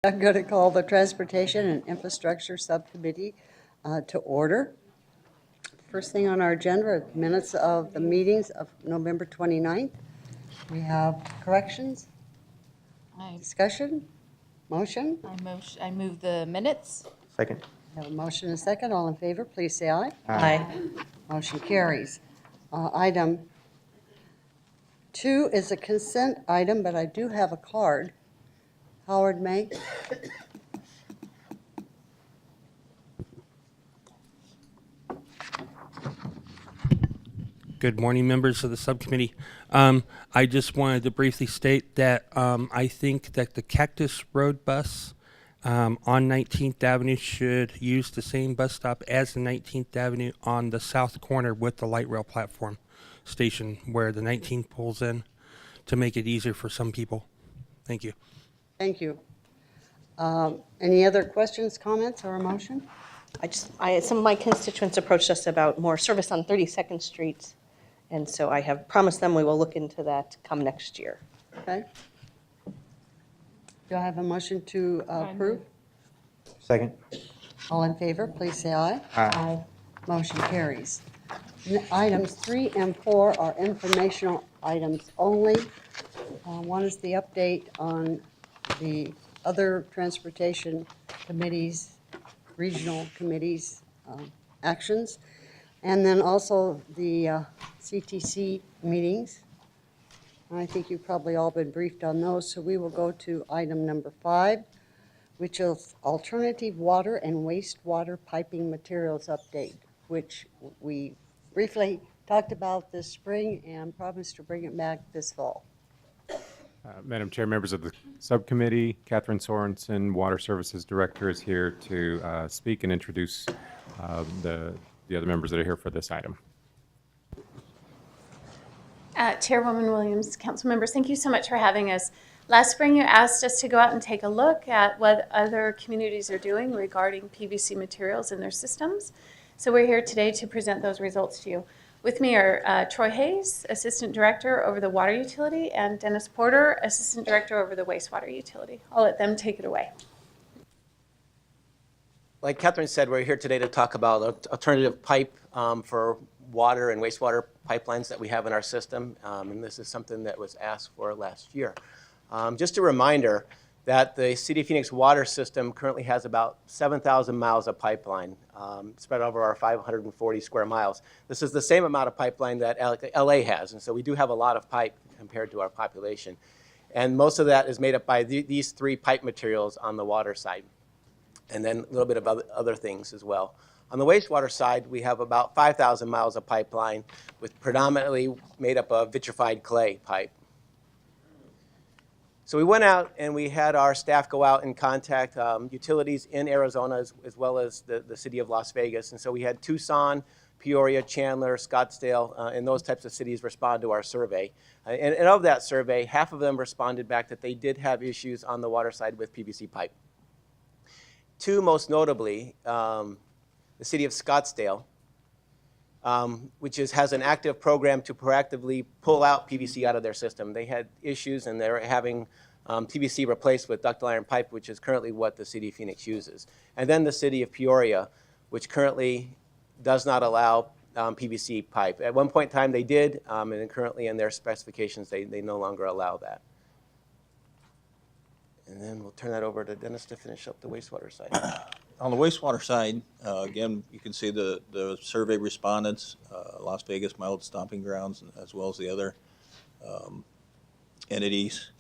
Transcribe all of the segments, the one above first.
I'm going to call the Transportation and Infrastructure Subcommittee to order. First thing on our agenda are minutes of the meetings of November 29th. We have corrections, discussion, motion. I move the minutes. Second. We have a motion and a second. All in favor, please say aye. Aye. Motion carries. Item 2 is a consent item, but I do have a card. Howard May. Good morning, members of the subcommittee. I just wanted to briefly state that I think that the Cactus Road bus on 19th Avenue should use the same bus stop as the 19th Avenue on the south corner with the light rail platform station where the 19th pulls in to make it easier for some people. Thank you. Thank you. Any other questions, comments, or a motion? Some of my constituents approached us about more service on 32nd Street, and so I have promised them we will look into that come next year. Okay. Do I have a motion to approve? Second. All in favor, please say aye. Aye. Motion carries. Items 3 and 4 are informational items only. One is the update on the other transportation committees, regional committees' actions, and then also the CTC meetings. I think you've probably all been briefed on those, so we will go to item number 5, which is alternative water and wastewater piping materials update, which we briefly talked about this spring and promised to bring it back this fall. Madam Chair, members of the subcommittee, Catherine Sorensen, Water Services Director, is here to speak and introduce the other members that are here for this item. Chairwoman Williams, council members, thank you so much for having us. Last spring, you asked us to go out and take a look at what other communities are doing regarding PVC materials in their systems. So we're here today to present those results to you. With me are Troy Hayes, Assistant Director over the Water Utility, and Dennis Porter, Assistant Director over the Wastewater Utility. I'll let them take it away. Like Catherine said, we're here today to talk about alternative pipe for water and wastewater pipelines that we have in our system. And this is something that was asked for last year. Just a reminder that the City of Phoenix water system currently has about 7,000 miles of pipeline spread over our 540 square miles. This is the same amount of pipeline that LA has, and so we do have a lot of pipe compared to our population. And most of that is made up by these 3 pipe materials on the water side, and then a little bit of other things as well. On the wastewater side, we have about 5,000 miles of pipeline with predominantly made up of vitrified clay pipe. So we went out and we had our staff go out and contact utilities in Arizona as well as the city of Las Vegas. And so we had Tucson, Peoria, Chandler, Scottsdale, and those types of cities respond to our survey. And of that survey, half of them responded back that they did have issues on the water side with PVC pipe. 2 most notably, the city of Scottsdale, which has an active program to proactively pull out PVC out of their system. They had issues and they're having PVC replaced with ductile iron pipe, which is currently what the city of Phoenix uses. And then the city of Peoria, which currently does not allow PVC pipe. At one point in time they did, and then currently in their specifications they no longer allow that. And then we'll turn that over to Dennis to finish up the wastewater side. On the wastewater side, again, you can see the survey respondents, Las Vegas, my old stomping grounds, as well as the other entities.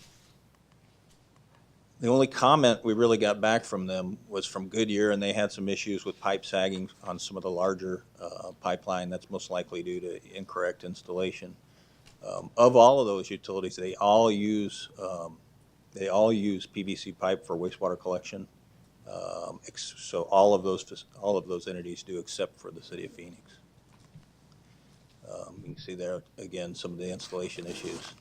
The only comment we really got back from them was from Goodyear, and they had some issues with pipe sagging on some of the larger pipeline. That's most likely due to incorrect installation. Of all of those utilities, they all use PVC pipe for wastewater collection. So all of those entities do, except for the city of Phoenix. You can see there again some of the installation issues.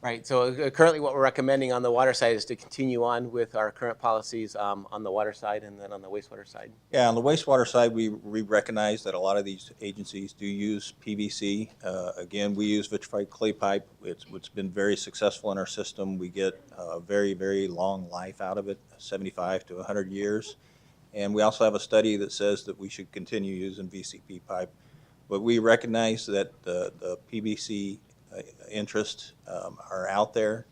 Right, so currently what we're recommending on the water side is to continue on with our current policies on the water side and then on the wastewater side. Yeah, on the wastewater side, we recognize that a lot of these agencies do use PVC. Again, we use vitrified clay pipe. It's been very successful in our system. We get a very, very long life out of it, 75 to 100 years. And we also have a study that says that we should continue using VCP pipe. But we recognize that the PVC interests are out there,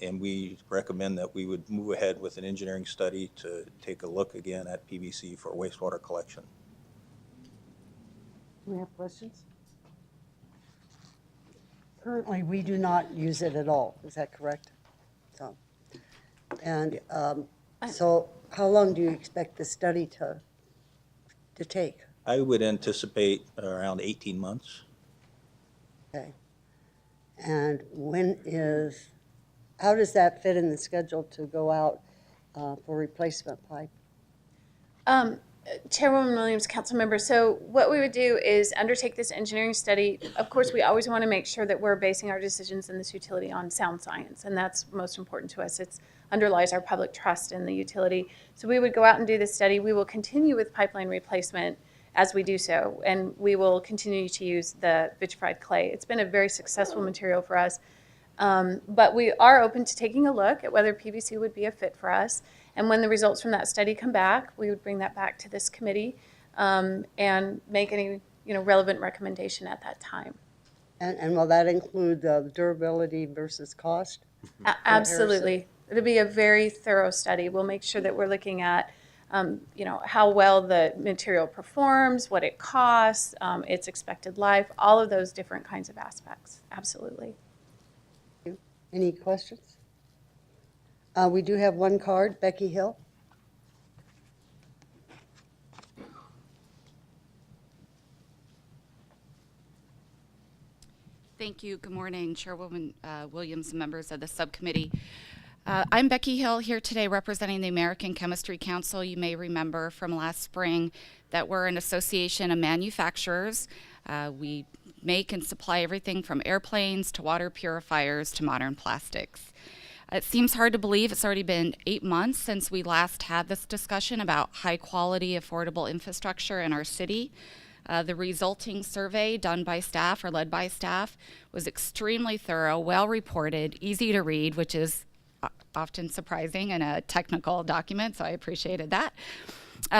and we recommend that we would move ahead with an engineering study to take a look again at PVC for wastewater collection. Do we have questions? Currently, we do not use it at all, is that correct? So, and so how long do you expect the study to take? I would anticipate around 18 months. Okay. And how does that fit in the schedule to go out for replacement pipe? Chairwoman Williams, council members, so what we would do is undertake this engineering study. Of course, we always want to make sure that we're basing our decisions in this utility on sound science, and that's most important to us. It underlies our public trust in the utility. So we would go out and do this study. We will continue with pipeline replacement as we do so, and we will continue to use the vitrified clay. It's been a very successful material for us, but we are open to taking a look at whether PVC would be a fit for us. And when the results from that study come back, we would bring that back to this committee and make any relevant recommendation at that time. And will that include the durability versus cost? Absolutely. It'll be a very thorough study. We'll make sure that we're looking at how well the material performs, what it costs, its expected life, all of those different kinds of aspects. Absolutely. Any questions? We do have one card, Becky Hill. Thank you. Good morning, Chairwoman Williams and members of the subcommittee. I'm Becky Hill here today representing the American Chemistry Council. You may remember from last spring that we're an association of manufacturers. We make and supply everything from airplanes to water purifiers to modern plastics. It seems hard to believe it's already been 8 months since we last had this discussion about high quality, affordable infrastructure in our city. The resulting survey done by staff or led by staff was extremely thorough, well reported, easy to read, which is often surprising in a technical document, so I appreciated that.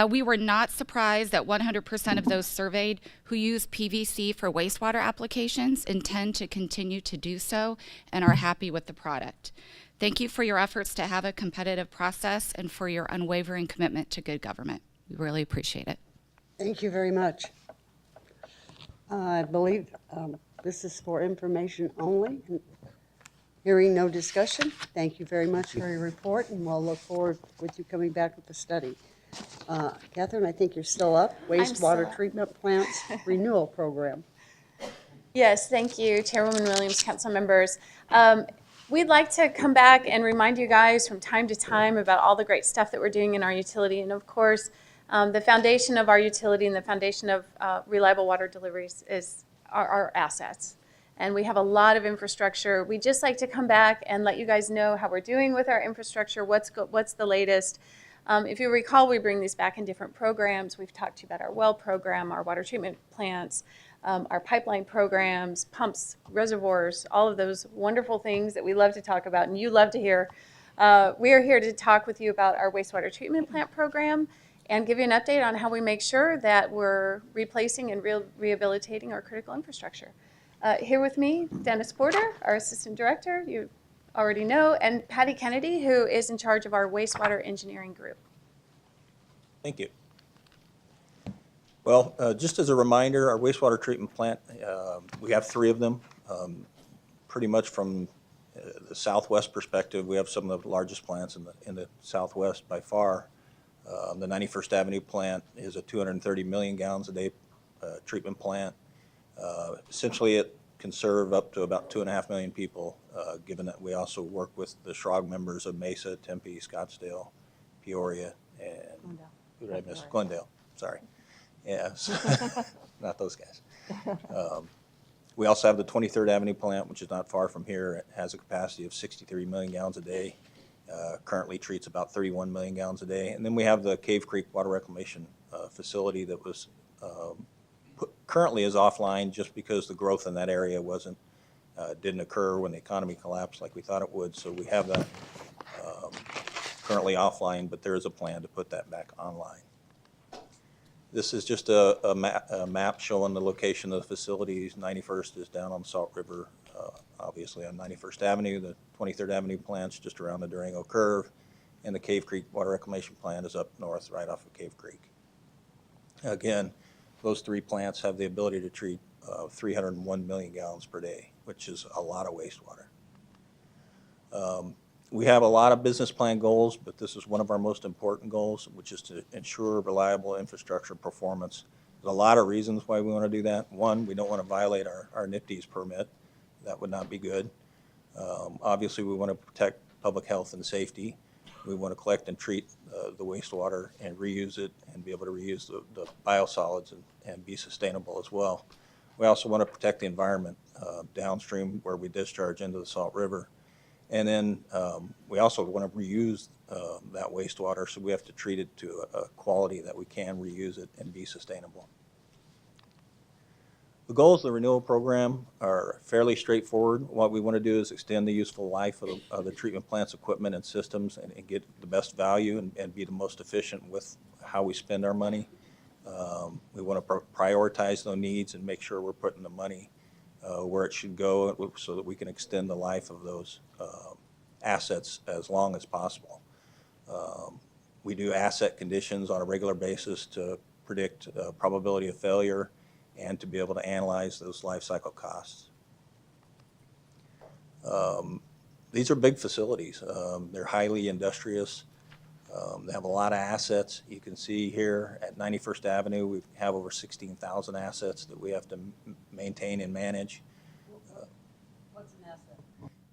We were not surprised that 100% of those surveyed who use PVC for wastewater applications intend to continue to do so and are happy with the product. Thank you for your efforts to have a competitive process and for your unwavering commitment to good government. We really appreciate it. Thank you very much. I believe this is for information only. Hearing no discussion, thank you very much for your report, and we'll look forward with you coming back with the study. Catherine, I think you're still up. still Wastewater up. Treatment Plants Renewal Program. Yes, thank you, Chairwoman Williams, council members. We'd like to come back and remind you guys from time to time about all the great stuff that we're doing in our utility. And of course, the foundation of our utility and the foundation of reliable water deliveries is our assets. And we have a lot of infrastructure. We just like to come back and let you guys know how we're doing with our infrastructure, what's the latest. If you recall, we bring these back in different programs. We've talked to you about our well program, our water treatment plants, our pipeline programs, pumps, reservoirs, all of those wonderful things that we love to talk about and you love to hear. We are here to talk with you about our wastewater treatment plant program and give you an update on how we make sure that we're replacing and rehabilitating our critical infrastructure. Here with me, Dennis Porter, our Assistant Director, you already know, and Patty Kennedy, who is in charge of our wastewater engineering group. Thank you. Well, just as a reminder, our wastewater treatment plant, we have 3 of them. Pretty much from the southwest perspective, we have some of the largest plants in the southwest by far. The 91st Avenue plant is a 230 million gallons a day treatment plant. Essentially, it can serve up to about 2.5 million people, given that we also work with the SHROG members of Mesa, Tempe, Scottsdale, Peoria, and who did I miss? Glendale, sorry. Yes, not those guys. We also have the 23rd Avenue plant, which is not far from here. It has a capacity of 63 million gallons a day. Currently treats about 31 million gallons a day. And then we have the Cave Creek Water Reclamation facility that was currently is offline just because the growth in that area didn't occur when the economy collapsed like we thought it would. So we have that currently offline, but there is a plan to put that back online. This is just a map showing the location of the facilities. 91st is down on the Salt River, obviously on 91st Avenue. The 23rd Avenue plant's just around the Durango Curve, and the Cave Creek Water Reclamation plant is up north right off of Cave Creek. Again, those three plants have the ability to treat 301 million gallons per day, which is a lot of wastewater. We have a lot of business plan goals, but this is one of our most important goals, which is to ensure reliable infrastructure performance. There's a lot of reasons why we want to do that. One, we don't want to violate our NIPD's permit. That would not be good. Obviously, we want to protect public health and safety. We want to collect and treat the wastewater and reuse it and be able to reuse the biosolids and be sustainable as well. We also want to protect the environment downstream where we discharge into the Salt River. And then we also want to reuse that wastewater, so we have to treat it to a quality that we can reuse it and be sustainable. The goals of the renewal program are fairly straightforward. What we want to do is extend the useful life of the treatment plant's equipment and systems and get the best value and be the most efficient with how we spend our money. We want to prioritize those needs and make sure we're putting the money where it should go so that we can extend the life of those assets as long as possible. We do asset conditions on a regular basis to predict probability of failure and to be able to analyze those life cycle costs. These are big facilities. They're highly industrious. They have a lot of assets. You can see here at 91st Avenue, we have over 16,000 assets that we have to maintain and manage. What's an asset?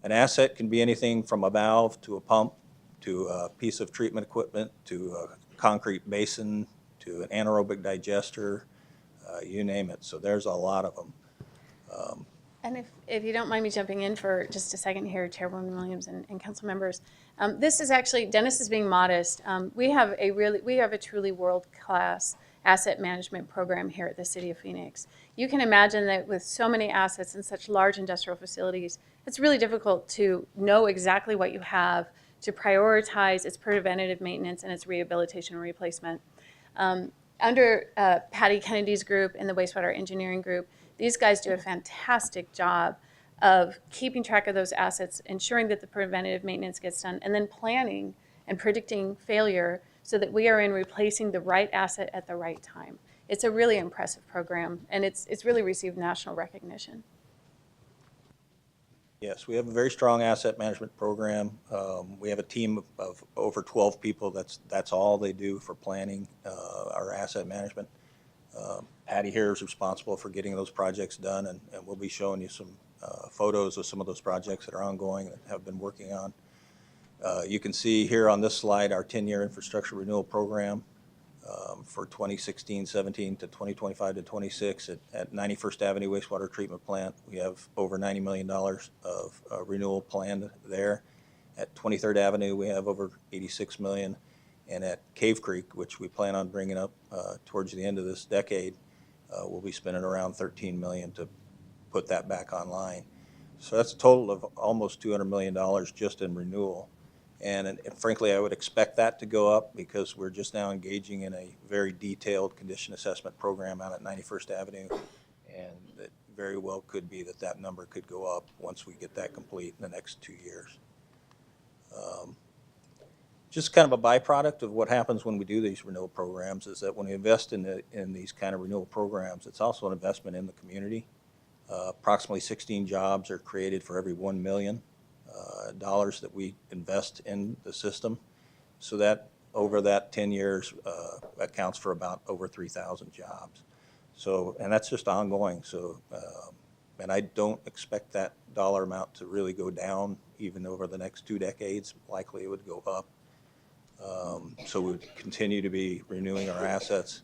An asset can be anything from a valve to a pump to a piece of treatment equipment to a concrete basin to an anaerobic digester, you name it. So there's a lot of them. And if you don't mind me jumping in for just a second here, Chairwoman Williams and council members, this is actually, Dennis is being modest. We have a truly world-class asset management program here at the City of Phoenix. You can imagine that with so many assets and such large industrial facilities, it's really difficult to know exactly what you have, to prioritize its preventative maintenance and its rehabilitation and replacement. Under Patty Kennedy's group and the wastewater engineering group, these guys do a fantastic job of keeping track of those assets, ensuring that the preventative maintenance gets done, and then planning and predicting failure so that we are in replacing the right asset at the right time. It's a really impressive program, and it's really received national recognition. Yes, we have a very strong asset management program. We have a team of over 12 people. That's all they do for planning our asset management. Patty here is responsible for getting those projects done, and we'll be showing you some photos of some of those projects that are ongoing that have been working on. You can see here on this slide our 10-year infrastructure renewal program for 2016-17 to 2025-26 at 91st Avenue Wastewater Treatment Plant. We have over $90 million of renewal planned there. At 23rd Avenue, we have over $86 million. And at Cave Creek, which we plan on bringing up towards the end of this decade, we'll be spending around $13 million to put that back online. So that's a total of almost $200 million just in renewal. And frankly, I would expect that to go up because we're just now engaging in a very detailed condition assessment program out at 91st Avenue. And it very well could be that that number could go up once we get that complete in the next 2 years. Just kind of a byproduct of what happens when we do these renewal programs is that when we invest in these kind of renewal programs, it's also an investment in the community. Approximately 16 jobs are created for every $1 million that we invest in the system. So that over that 10 years accounts for about over 3,000 jobs. So, and that's just ongoing. So, and I don't expect that dollar amount to really go down even over the next 2 decades. Likely it would go up. So we would continue to be renewing our assets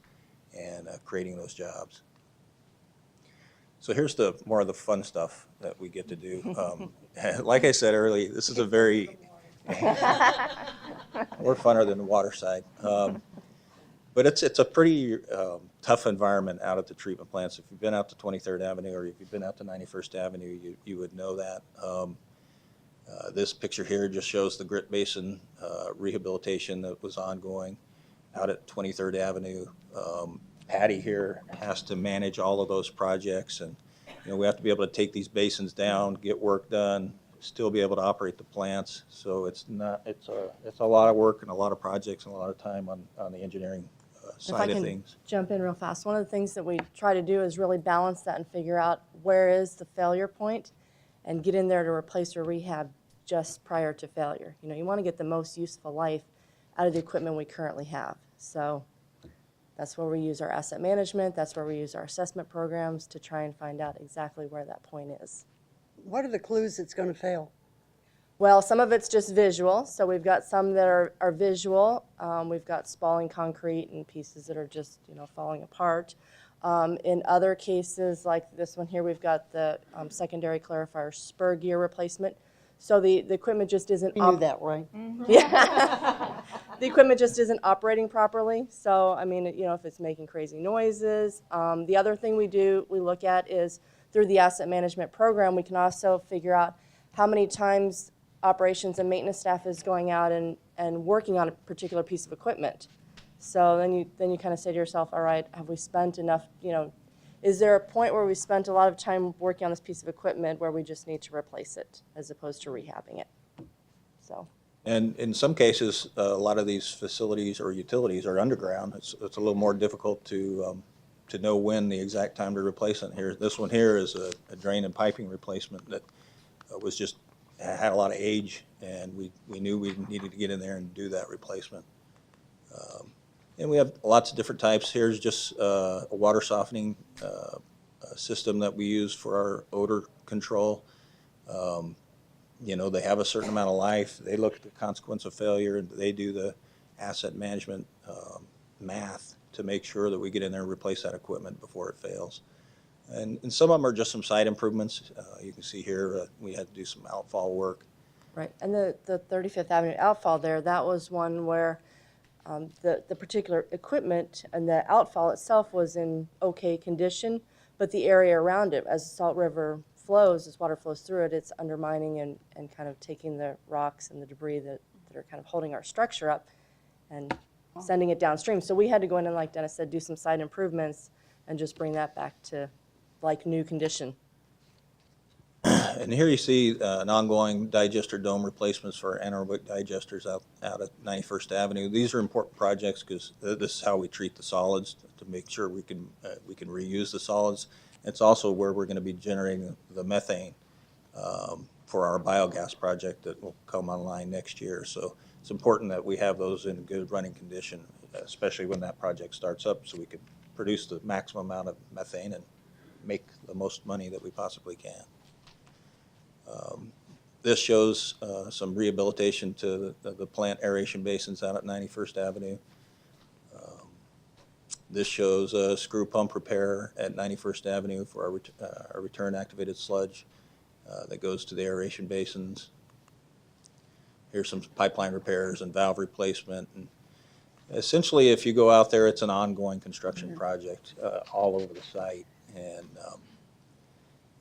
and creating those jobs. So here's the more of the fun stuff that we get to do. Like I said earlier, this is a very more funner than the water side. But it's a pretty tough environment out at the treatment plants. If you've been out to 23rd Avenue or if you've been out to 91st Avenue, you would know that. This picture here just shows the Grit Basin rehabilitation that was ongoing out at 23rd Avenue. Patty here has to manage all of those projects, and we have to be able to take these basins down, get work done, still be able to operate the plants. So it's a lot of work and a lot of projects and a lot of time on the engineering side of things. Jump in real fast. One of the things that we try to do is really balance that and figure out where is the failure point and get in there to replace or rehab just prior to failure. You want to get the most useful life out of the equipment we currently have. So that's where we use our asset management. That's where we use our assessment programs to try and find out exactly where that point is. What are the clues it's going to fail? Well, some of it's just visual. So we've got some that are visual. We've got spalling concrete and pieces that are just, falling apart. In other cases, like this one here, we've got the secondary clarifier spur gear replacement. So the equipment just isn't. You knew that, right? Yeah. The equipment just isn't operating properly. So, I mean, if it's making crazy noises. The other thing we look at is through the asset management program, we can also figure out how many times operations and maintenance staff is going out and working on a particular piece of equipment. So then you kind of say to yourself, all right, have we spent enough, is there a point where we spent a lot of time working on this piece of equipment where we just need to replace it as opposed to rehabbing it? So. And in some cases, a lot of these facilities or utilities are underground. It's a little more difficult to know when the exact time to replace it. This one here is a drain and piping replacement that had a lot of age, and we knew we needed to get in there and do that replacement. And we have lots of different types. Here's just a water softening system that we use for our odor control. They have a certain amount of life. They look at the consequence of failure, and they do the asset management math to make sure that we get in there and replace that equipment before it fails. And some of them are just some site improvements. You can see here we had to do some outfall work. Right, and the 35th Avenue outfall there, that was one where the particular equipment and the outfall itself was in okay condition, but the area around it, as the Salt River flows, as water flows through it, it's undermining and kind of taking the rocks and the debris that are kind of holding our structure up and sending it downstream. So we had to go in and, like Dennis said, do some site improvements and just bring that back to like new condition. And here you see an ongoing digester dome replacements for anaerobic digesters out at 91st Avenue. These are important projects because this is how we treat the solids to make sure we can reuse the solids. It's also where we're going to be generating the methane for our biogas project that will come online next year. So it's important that we have those in good running condition, especially when that project starts up, so we can produce the maximum amount of methane and make the most money that we possibly can. This shows some rehabilitation to the plant aeration basins out at 91st Avenue. This shows a screw pump repair at 91st Avenue for our return activated sludge that goes to the aeration basins. Here's some pipeline repairs and valve replacement. And essentially, if you go out there, it's an ongoing construction project all over the site. And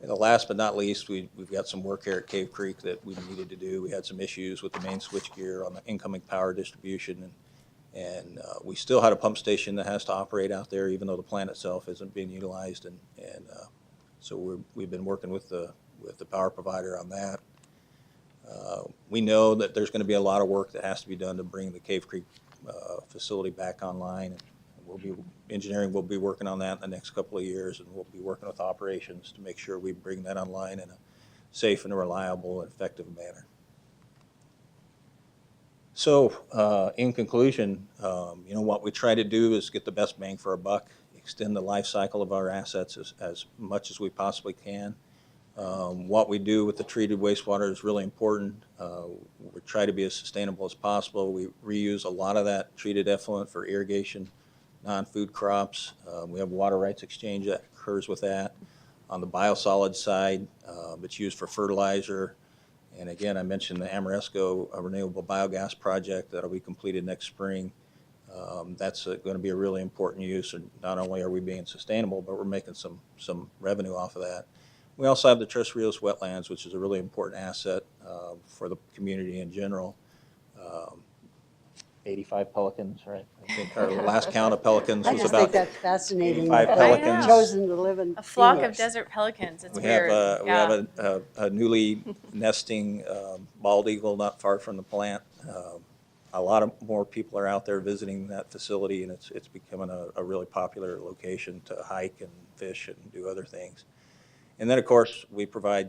last but not least, we've got some work here at Cave Creek that we needed to do. We had some issues with the main switchgear on the incoming power distribution, and we still had a pump station that has to operate out there, even though the plant itself isn't being utilized. And so we've been working with the power provider on that. We know that there's going to be a lot of work that has to be done to bring the Cave Creek facility back online. Engineering will be working on that in the next couple of years, and we'll be working with operations to make sure we bring that online in a safe and reliable and effective manner. So in conclusion, what we try to do is get the best bang for our buck, extend the life cycle of our assets as much as we possibly can. What we do with the treated wastewater is really important. We try to be as sustainable as possible. We reuse a lot of that treated effluent for irrigation, non-food crops. We have water rights exchange that occurs with that. On the biosolids side, it's used for fertilizer. And again, I mentioned the Amoresco Renewable Biogas Project that'll be completed next spring. That's going to be a really important use, and not only are we being sustainable, but we're making some revenue off of that. We also have the Tres Rios wetlands, which is a really important asset for the community in general. 85 pelicans, right? I think our last count of pelicans I was just think about that's fascinating. 85 that pelicans. they've chosen to live in A flock of Phoenix. desert pelicans, it's we have weird. we have a newly nesting bald eagle not far from the plant. A lot of more people are out there visiting that facility, and it's becoming a really popular location to hike and fish and do other things. And then, of course, we provide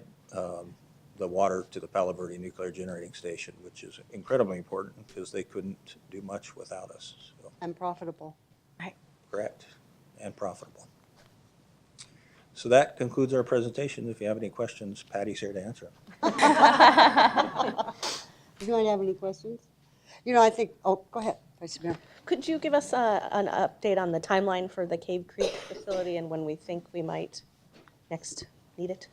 the water to the Palo Verde Nuclear Generating Station, which is incredibly important because they couldn't do much without us. So, And profitable. correct, and profitable. So that concludes our presentation. If you have any questions, Patty's here to answer them. You might have any questions? You know, I think, oh, go ahead, Vice Mayor. Could you give us an update on the timeline for the Cave Creek facility and when we think we might next need it?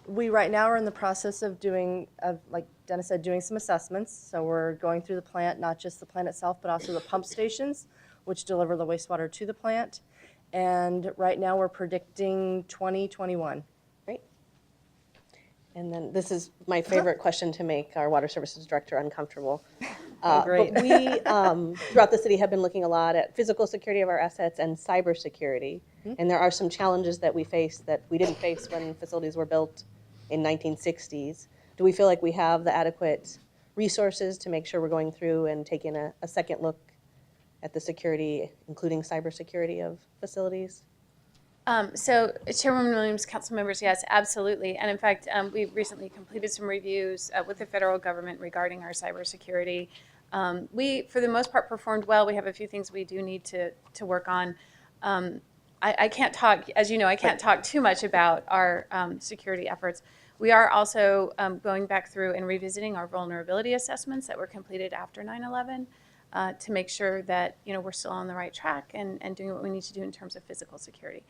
We right now are in the process of doing, like Dennis said, doing some assessments. So we're going through the plant, not just the plant itself, but also the pump stations, which deliver the wastewater to the plant. And right now we're predicting 2021. Great. And then this is my favorite question to make our Water Services Director uncomfortable. Great. But we, throughout the city, have been looking a lot at physical security of our assets and cybersecurity. And there are some challenges that we face that we didn't face when facilities were built in 1960s. Do we feel like we have the adequate resources to make sure we're going through and taking a second look at the security, including cybersecurity of facilities? So Chairwoman Williams, council members, yes, absolutely. And in fact, we've recently completed some reviews with the federal government regarding our cybersecurity. We, for the most part, performed well. We have a few things we do need to work on. I can't talk, as you know, I can't talk too much about our security efforts. We are also going back through and revisiting our vulnerability assessments that were completed after 9/11 to make sure that, you know, we're still on the right track and doing what we need to do in terms of physical security.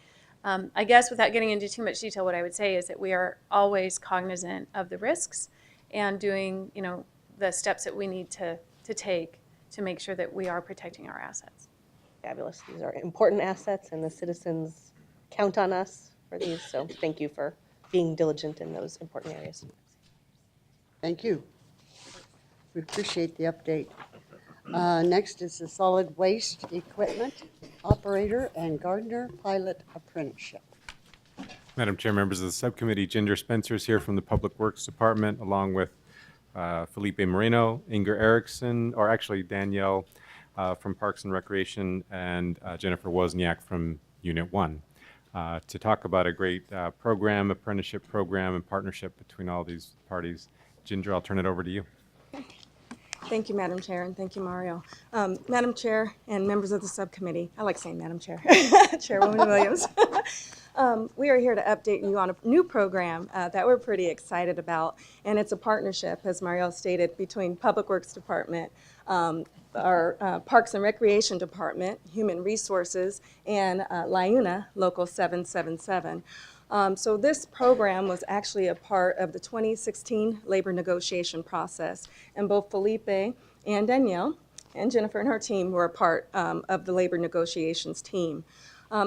I guess without getting into too much detail, what I would say is that we are always cognizant of the risks and doing, you know, the steps that we need to take to make sure that we are protecting our assets. Fabulous. These are important assets, and the citizens count on us for these. So thank you for being diligent in those important areas. Thank you. We appreciate the update. Next is the solid waste equipment operator and gardener pilot apprenticeship. Madam Chair, members of the subcommittee, Ginger Spencer is here from the Public Works Department, along with Felipe Moreno, Inger Erickson, or actually Danielle from Parks and Recreation, and Jennifer Wozniak from Unit 1, to talk about a great program, apprenticeship program, and partnership between all these parties. Ginger, I'll turn it over to you. Thank you, Madam Chair, and thank you, Mario. Madam Chair and members of the subcommittee, I like saying Madam Chair, Chairwoman Williams. We are here to update you on a new program that we're pretty excited about, and it's a partnership, as Mario stated, between Public Works Department, our Parks and Recreation Department, Human Resources, and LIUNA, Local 777. So this program was actually a part of the 2016 labor negotiation process, and both Felipe and Danielle and Jennifer and her team were a part of the labor negotiations team.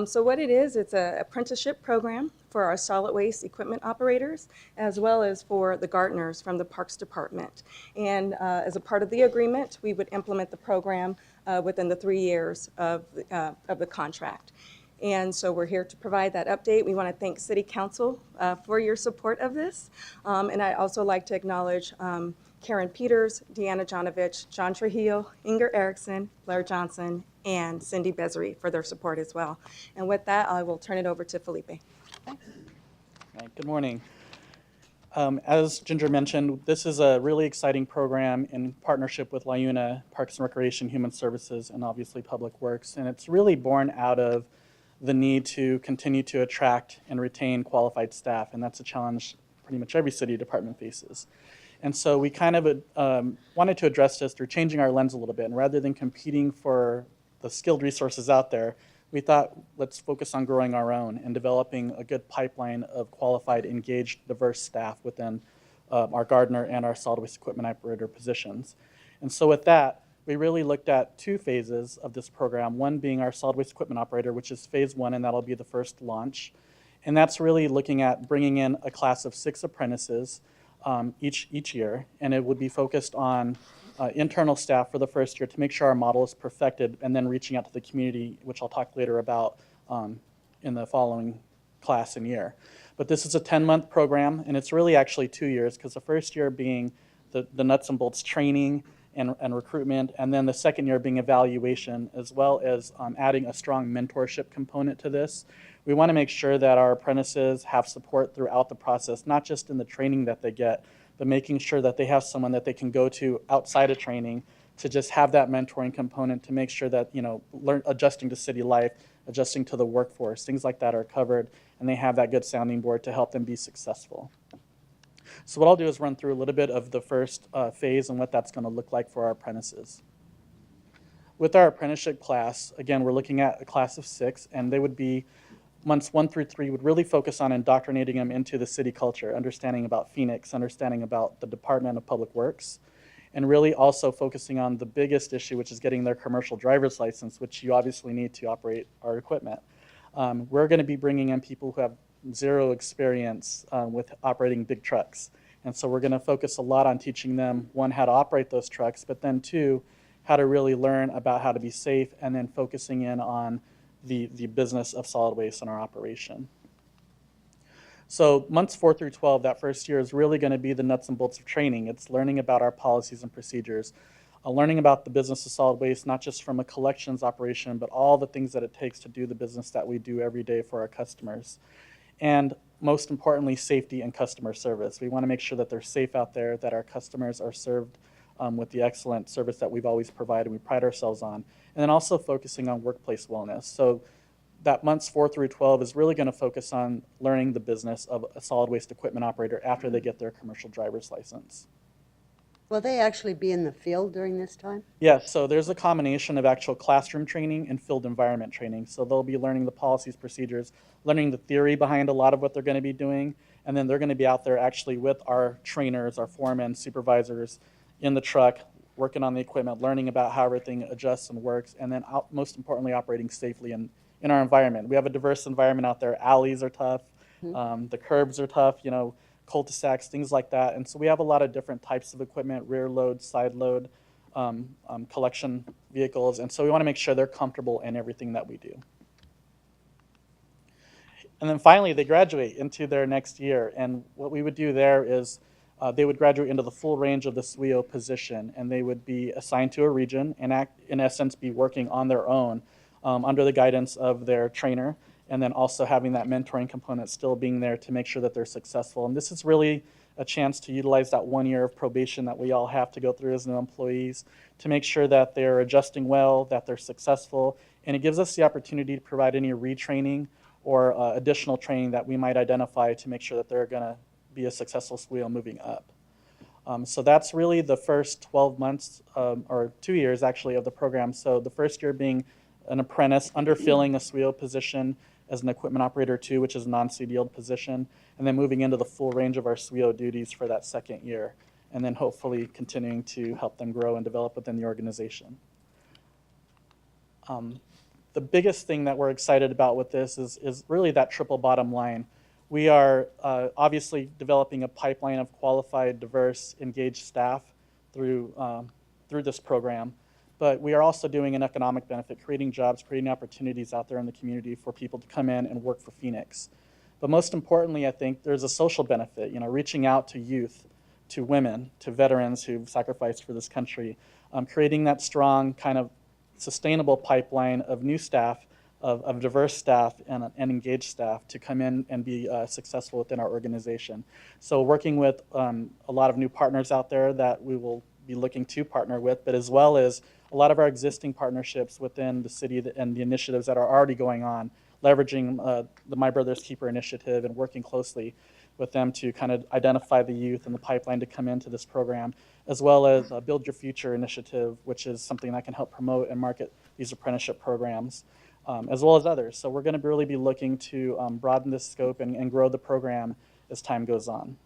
So what it is, it's an apprenticeship program for our solid waste equipment operators, as well as for the gardeners from the Parks Department. And as a part of the agreement, we would implement the program within the 3 years of the contract. And so we're here to provide that update. We want to thank City Council for your support of this. And I'd also like to acknowledge Karen Peters, Deanna Jonovich, John Trujillo, Inger Erickson, Blair Johnson, and Cindy Bezery for their support as well. And with that, I will turn it over to Felipe. Good morning. As Ginger mentioned, this is a really exciting program in partnership with LIUNA, Parks and Recreation, Human Services, and obviously Public Works. And it's really born out of the need to continue to attract and retain qualified staff, and that's a challenge pretty much every city department faces. And so we kind of wanted to address this through changing our lens a little bit, and rather than competing for the skilled resources out there, we thought, let's focus on growing our own and developing a good pipeline of qualified, engaged, diverse staff within our gardener and our solid waste equipment operator positions. And so with that, we really looked at 2 phases of this program, one being our solid waste equipment operator, which is phase 1, and that'll be the first launch. And that's really looking at bringing in a class of 6 apprentices each year, and it would be focused on internal staff for the first year to make sure our model is perfected, and then reaching out to the community, which I'll talk later about in the following class and year. But this is a 10-month program, and it's really actually 2 years, because the first year being the nuts and bolts training and recruitment, and then the second year being evaluation, as well as adding a strong mentorship component to this. We want to make sure that our apprentices have support throughout the process, not just in the training that they get, but making sure that they have someone that they can go to outside of training to just have that mentoring component to make sure that, adjusting to city life, adjusting to the workforce, things like that are covered, and they have that good sounding board to help them be successful. So what I'll do is run through a little bit of the first phase and what that's going to look like for our apprentices. With our apprenticeship class, again, we're looking at a class of 6, and they would be months 1 through 3 would really focus on indoctrinating them into the city culture, understanding about Phoenix, understanding about the Department of Public Works, and really also focusing on the biggest issue, which is getting their commercial driver's license, which you obviously need to operate our equipment. We're going to be bringing in people who have 0 experience with operating big trucks. And so we're going to focus a lot on teaching them, 1, how to operate those trucks, but then 2, how to really learn about how to be safe, and then focusing in on the business of solid waste in our operation. So months 4 through 12, that first year is really going to be the nuts and bolts of training. It's learning about our policies and procedures, learning about the business of solid waste, not just from a collections operation, but all the things that it takes to do the business that we do every day for our customers. And most importantly, safety and customer service. We want to make sure that they're safe out there, that our customers are served with the excellent service that we've always provided, we pride ourselves on. And then also focusing on workplace wellness. So that months 4 through 12 is really going to focus on learning the business of a solid waste equipment operator after they get their commercial driver's license. Will they actually be in the field during this time? Yes, so there's a combination of actual classroom training and field environment training. So they'll be learning the policies, procedures, learning the theory behind a lot of what they're going to be doing, and then they're going to be out there actually with our trainers, our foremen, supervisors in the truck, working on the equipment, learning about how everything adjusts and works, and then most importantly, operating safely in our environment. We have a diverse environment out there. Alleys are tough, the curbs are tough, cul-de-sacs, things like that. And so we have a lot of different types of equipment, rear load, side load, collection vehicles. And so we want to make sure they're comfortable in everything that we do. And then finally, they graduate into their next year. And what we would do there is they would graduate into the full range of the SWEO position, and they would be assigned to a region and in essence be working on their own under the guidance of their trainer, and then also having that mentoring component still being there to make sure that they're successful. And this is really a chance to utilize that 1 year of probation that we all have to go through as new employees to make sure that they're adjusting well, that they're successful, and it gives us the opportunity to provide any retraining or additional training that we might identify to make sure that they're going to be a successful SWEO moving up. So that's really the first 12 months, or 2 years actually, of the program. So the first year being an apprentice, underfilling a SWEO position as an equipment operator 2, which is a non-CDL'd position, and then moving into the full range of our SWEO duties for that second year, and then hopefully continuing to help them grow and develop within the organization. The biggest thing that we're excited about with this is really that triple bottom line. We are obviously developing a pipeline of qualified, diverse, engaged staff through this program, but we are also doing an economic benefit, creating jobs, creating opportunities out there in the community for people to come in and work for Phoenix. But most importantly, I think there's a social benefit, reaching out to youth, to women, to veterans who've sacrificed for this country, creating that strong kind of sustainable pipeline of new staff, of diverse staff and engaged staff to come in and be successful within our organization. So working with a lot of new partners out there that we will be looking to partner with, but as well as a lot of our existing partnerships within the city and the initiatives that are already going on, leveraging the My Brother's Keeper initiative and working closely with them to kind of identify the youth and the pipeline to come into this program, as well as Build Your Future initiative, which is something that can help promote and market these apprenticeship programs. as well as others. So we're going to really be looking to broaden this scope and grow the program as time goes on.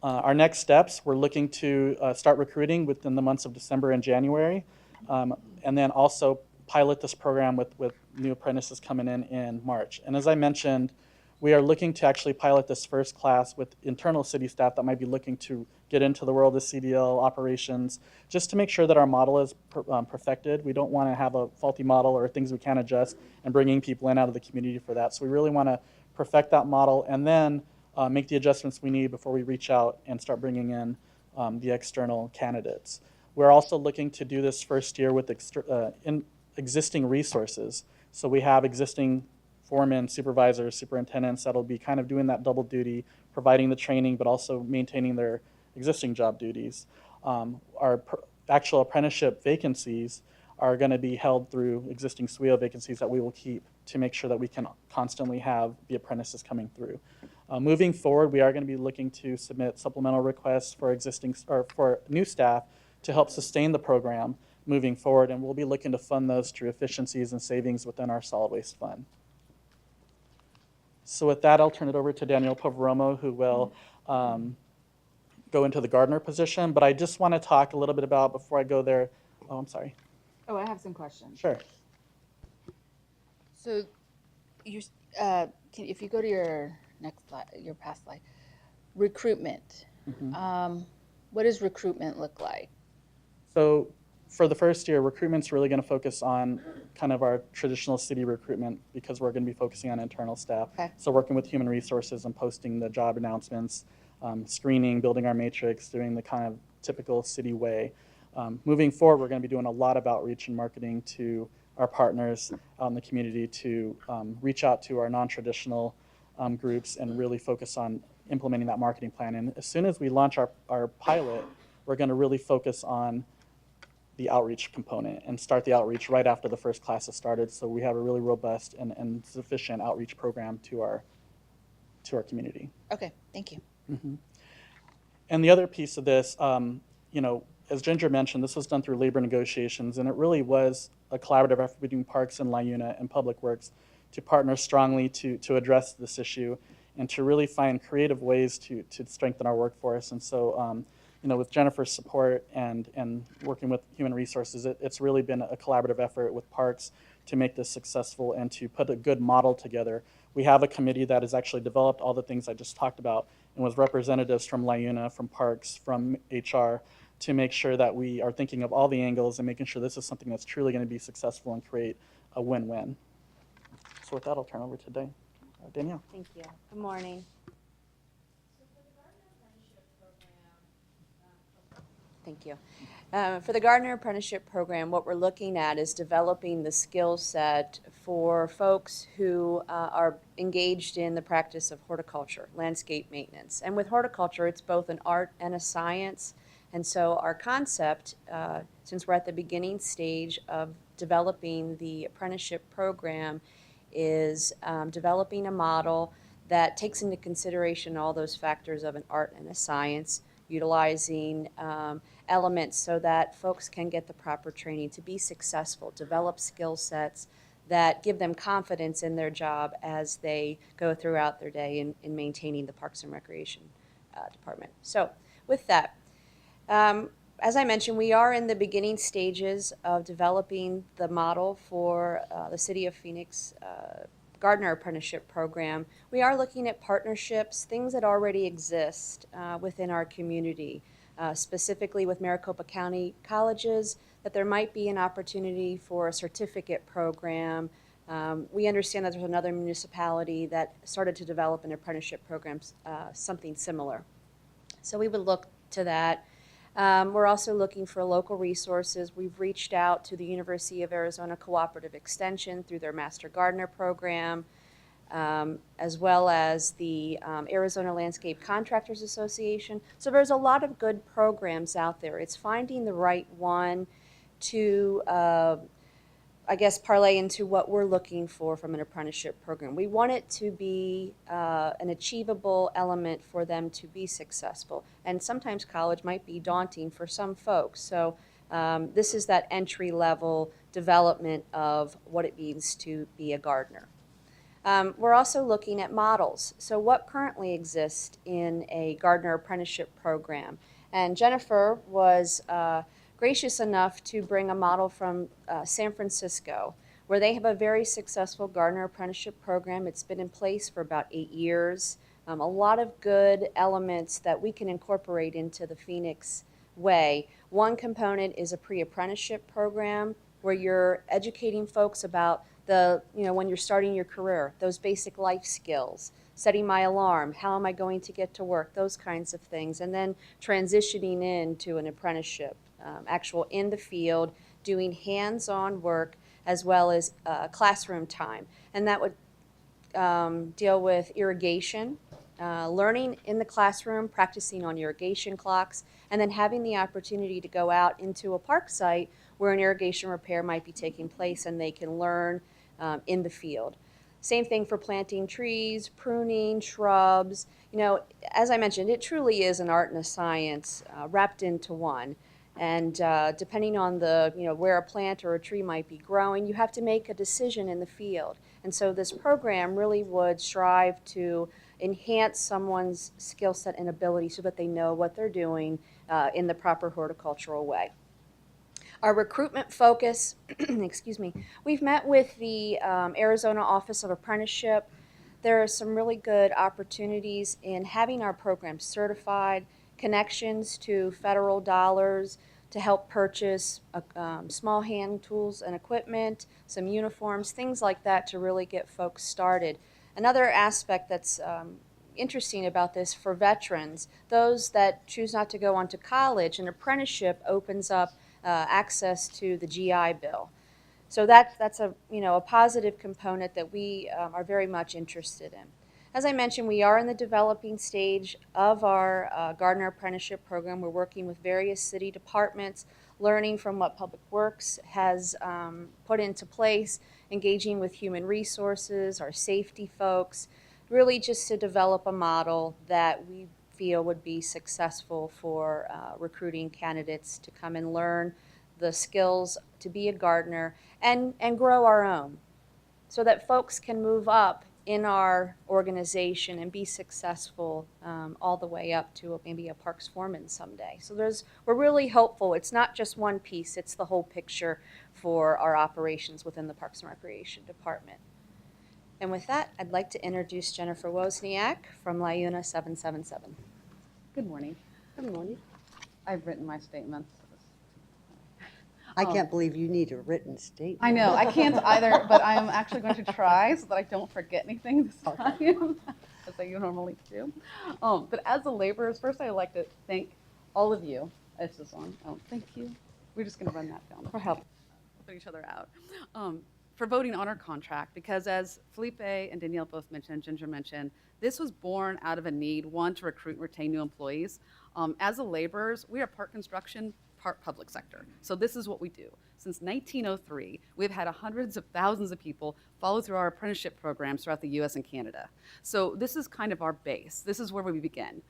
Our next steps, we're looking to start recruiting within the months of December and January, and then also pilot this program with new apprentices coming in March. And as I mentioned, we are looking to actually pilot this first class with internal city staff that might be looking to get into the world of CDL operations, just to make sure that our model is perfected. We don't want to have a faulty model or things we can't adjust and bringing people in out of the community for that. So we really want to perfect that model and then make the adjustments we need before we reach out and start bringing in the external candidates. We're also looking to do this first year with existing resources. So we have existing foremen, supervisors, superintendents that'll be kind of doing that double duty, providing the training, but also maintaining their existing job duties. Our actual apprenticeship vacancies are going to be held through existing SWEO vacancies that we will keep to make sure that we can constantly have the apprentices coming through. Moving forward, we are going to be looking to submit supplemental requests for existing or for new staff to help sustain the program moving forward, and we'll be looking to fund those through efficiencies and savings within our solid waste fund. So with that, I'll turn it over to Danielle Poveromo, who will go into the gardener position. But I just want to talk a little bit about, before I go there, oh, I'm sorry. Oh, I have some questions. Sure. So, if you go to your next slide, your past slide, recruitment. What does recruitment look like? So for the first year, recruitment's really going to focus on kind of our traditional city recruitment because we're going to be focusing on internal staff. Okay. So working with human resources and posting the job announcements, screening, building our matrix, doing the kind of typical city way. Moving forward, we're going to be doing a lot of outreach and marketing to our partners in the community to reach out to our non-traditional groups and really focus on implementing that marketing plan. And as soon as we launch our pilot, we're going to really focus on the outreach component and start the outreach right after the first class has started, so we have a really robust and sufficient outreach program to our community. Okay, thank you. And the other piece of this, as Ginger mentioned, this was done through labor negotiations, and it really was a collaborative effort between Parks and LIUNA and Public Works to partner strongly to address this issue and to really find creative ways to strengthen our workforce. And so, with Jennifer's support and working with Human Resources, it's really been a collaborative effort with Parks to make this successful and to put a good model together. We have a committee that has actually developed all the things I just talked about and with representatives from LIUNA, from Parks, from HR, to make sure that we are thinking of all the angles and making sure this is something that's truly going to be successful and create a win-win. So with that, I'll turn over to Danielle. Thank you. Good morning. Thank you. For the Gardener Apprenticeship Program, what we're looking at is developing the skill set for folks who are engaged in the practice of horticulture, landscape maintenance. And with horticulture, it's both an art and a science. And so our concept, since we're at the beginning stage of developing the apprenticeship program, is developing a model that takes into consideration all those factors of an art and a science, utilizing elements so that folks can get the proper training to be successful, develop skill sets that give them confidence in their job as they go throughout their day in maintaining the Parks and Recreation Department. So with that, as I mentioned, we are in the beginning stages of developing the model for the City of Phoenix Gardener Apprenticeship Program. We are looking at partnerships, things that already exist within our community, specifically with Maricopa County colleges, that there might be an opportunity for a certificate program. We understand that there's another municipality that started to develop an apprenticeship program, something similar. So we would look to that. We're also looking for local resources. We've reached out to the University of Arizona Cooperative Extension through their Master Gardener program, as well as the Arizona Landscape Contractors Association. So there's a lot of good programs out there. It's finding the right one to, I guess, parlay into what we're looking for from an apprenticeship program. We want it to be an achievable element for them to be successful. And sometimes college might be daunting for some folks. So this is that entry level development of what it means to be a gardener. We're also looking at models. So what currently exists in a gardener apprenticeship program? And Jennifer was gracious enough to bring a model from San Francisco, where they have a very successful gardener apprenticeship program. It's been in place for about 8 years. A lot of good elements that we can incorporate into the Phoenix way. One component is a pre-apprenticeship program where you're educating folks about when you're starting your career, those basic life skills, setting my alarm, how am I going to get to work, those kinds of things, and then transitioning into an apprenticeship, actual in the field, doing hands-on work as well as classroom time. And that would deal with irrigation, learning in the classroom, practicing on irrigation clocks, and then having the opportunity to go out into a park site where an irrigation repair might be taking place and they can learn in the field. Same thing for planting trees, pruning, shrubs. As I mentioned, it truly is an art and a science wrapped into one. And depending on where a plant or a tree might be growing, you have to make a decision in the field. And so this program really would strive to enhance someone's skill set and ability so that they know what they're doing in the proper horticultural way. Our recruitment focus, excuse me, we've met with the Arizona Office of Apprenticeship. There are some really good opportunities in having our program certified, connections to federal dollars to help purchase small hand tools and equipment, some uniforms, things like that to really get folks started. Another aspect that's interesting about this for veterans, those that choose not to go on to college, an apprenticeship opens up access to the GI Bill. So that's a positive component that we are very much interested in. As I mentioned, we are in the developing stage of our gardener apprenticeship program. We're working with various city departments, learning from what Public Works has put into place, engaging with human resources, our safety folks, really just to develop a model that we feel would be successful for recruiting candidates to come and learn the skills to be a gardener and grow our own so that folks can move up in our organization and be successful all the way up to maybe a parks foreman someday. So we're really hopeful. It's not just one piece, it's the whole picture for our operations within the Parks and Recreation Department. And with that, I'd like to introduce Jennifer Wozniak from LIUNA 777. Good morning. Good morning. I've written my statements. I can't believe you need a written statement. I know, I can't either, but I am actually going to try so that I don't forget anything this time, as I normally do. But as the laborers, first I'd like to thank all of you. Is this on? Oh, thank you. We're just going to run that down for help. Put each other out. For voting on our contract, because as Felipe and Danielle both mentioned, Ginger mentioned, this was born out of a need, one, to recruit and retain new employees. As the laborers, we are part construction, part public sector. So this is what we do. Since 1903, we've had hundreds of thousands of people follow through our apprenticeship programs throughout the US and Canada. So this is kind of our base. This is where we begin.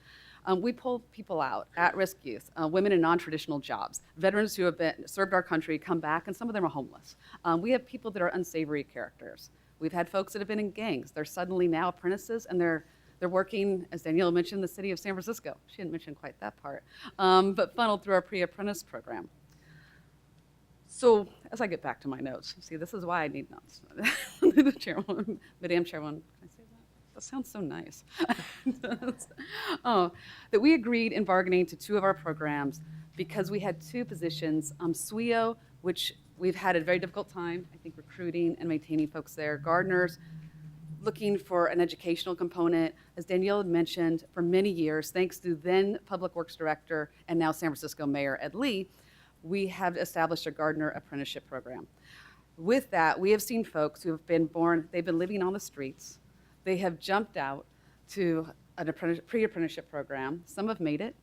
We pull people out, at-risk youth, women in non-traditional jobs, veterans who have served our country, come back, and some of them are homeless. We have people that are unsavory characters. We've had folks that have been in gangs. They're suddenly now apprentices, and they're working, as Danielle mentioned, the city of San Francisco. She didn't mention quite that part, but funneled through our pre-apprentice program. So as I get back to my notes, see, this is why I need notes. The chairwoman, Madam Chairwoman, can I say that? That sounds so nice. That we agreed in bargaining to two of our programs because we had two positions, SWIO, which we've had a very difficult time, I think, recruiting and maintaining folks there, gardeners, looking for an educational component. As Danielle had mentioned, for many years, thanks to then Public Works Director and now San Francisco Mayor Ed Lee, we have established a gardener apprenticeship program. With that, we have seen folks who have been born, they've been living on the streets, they have jumped out to a pre-apprenticeship program. Some have made it,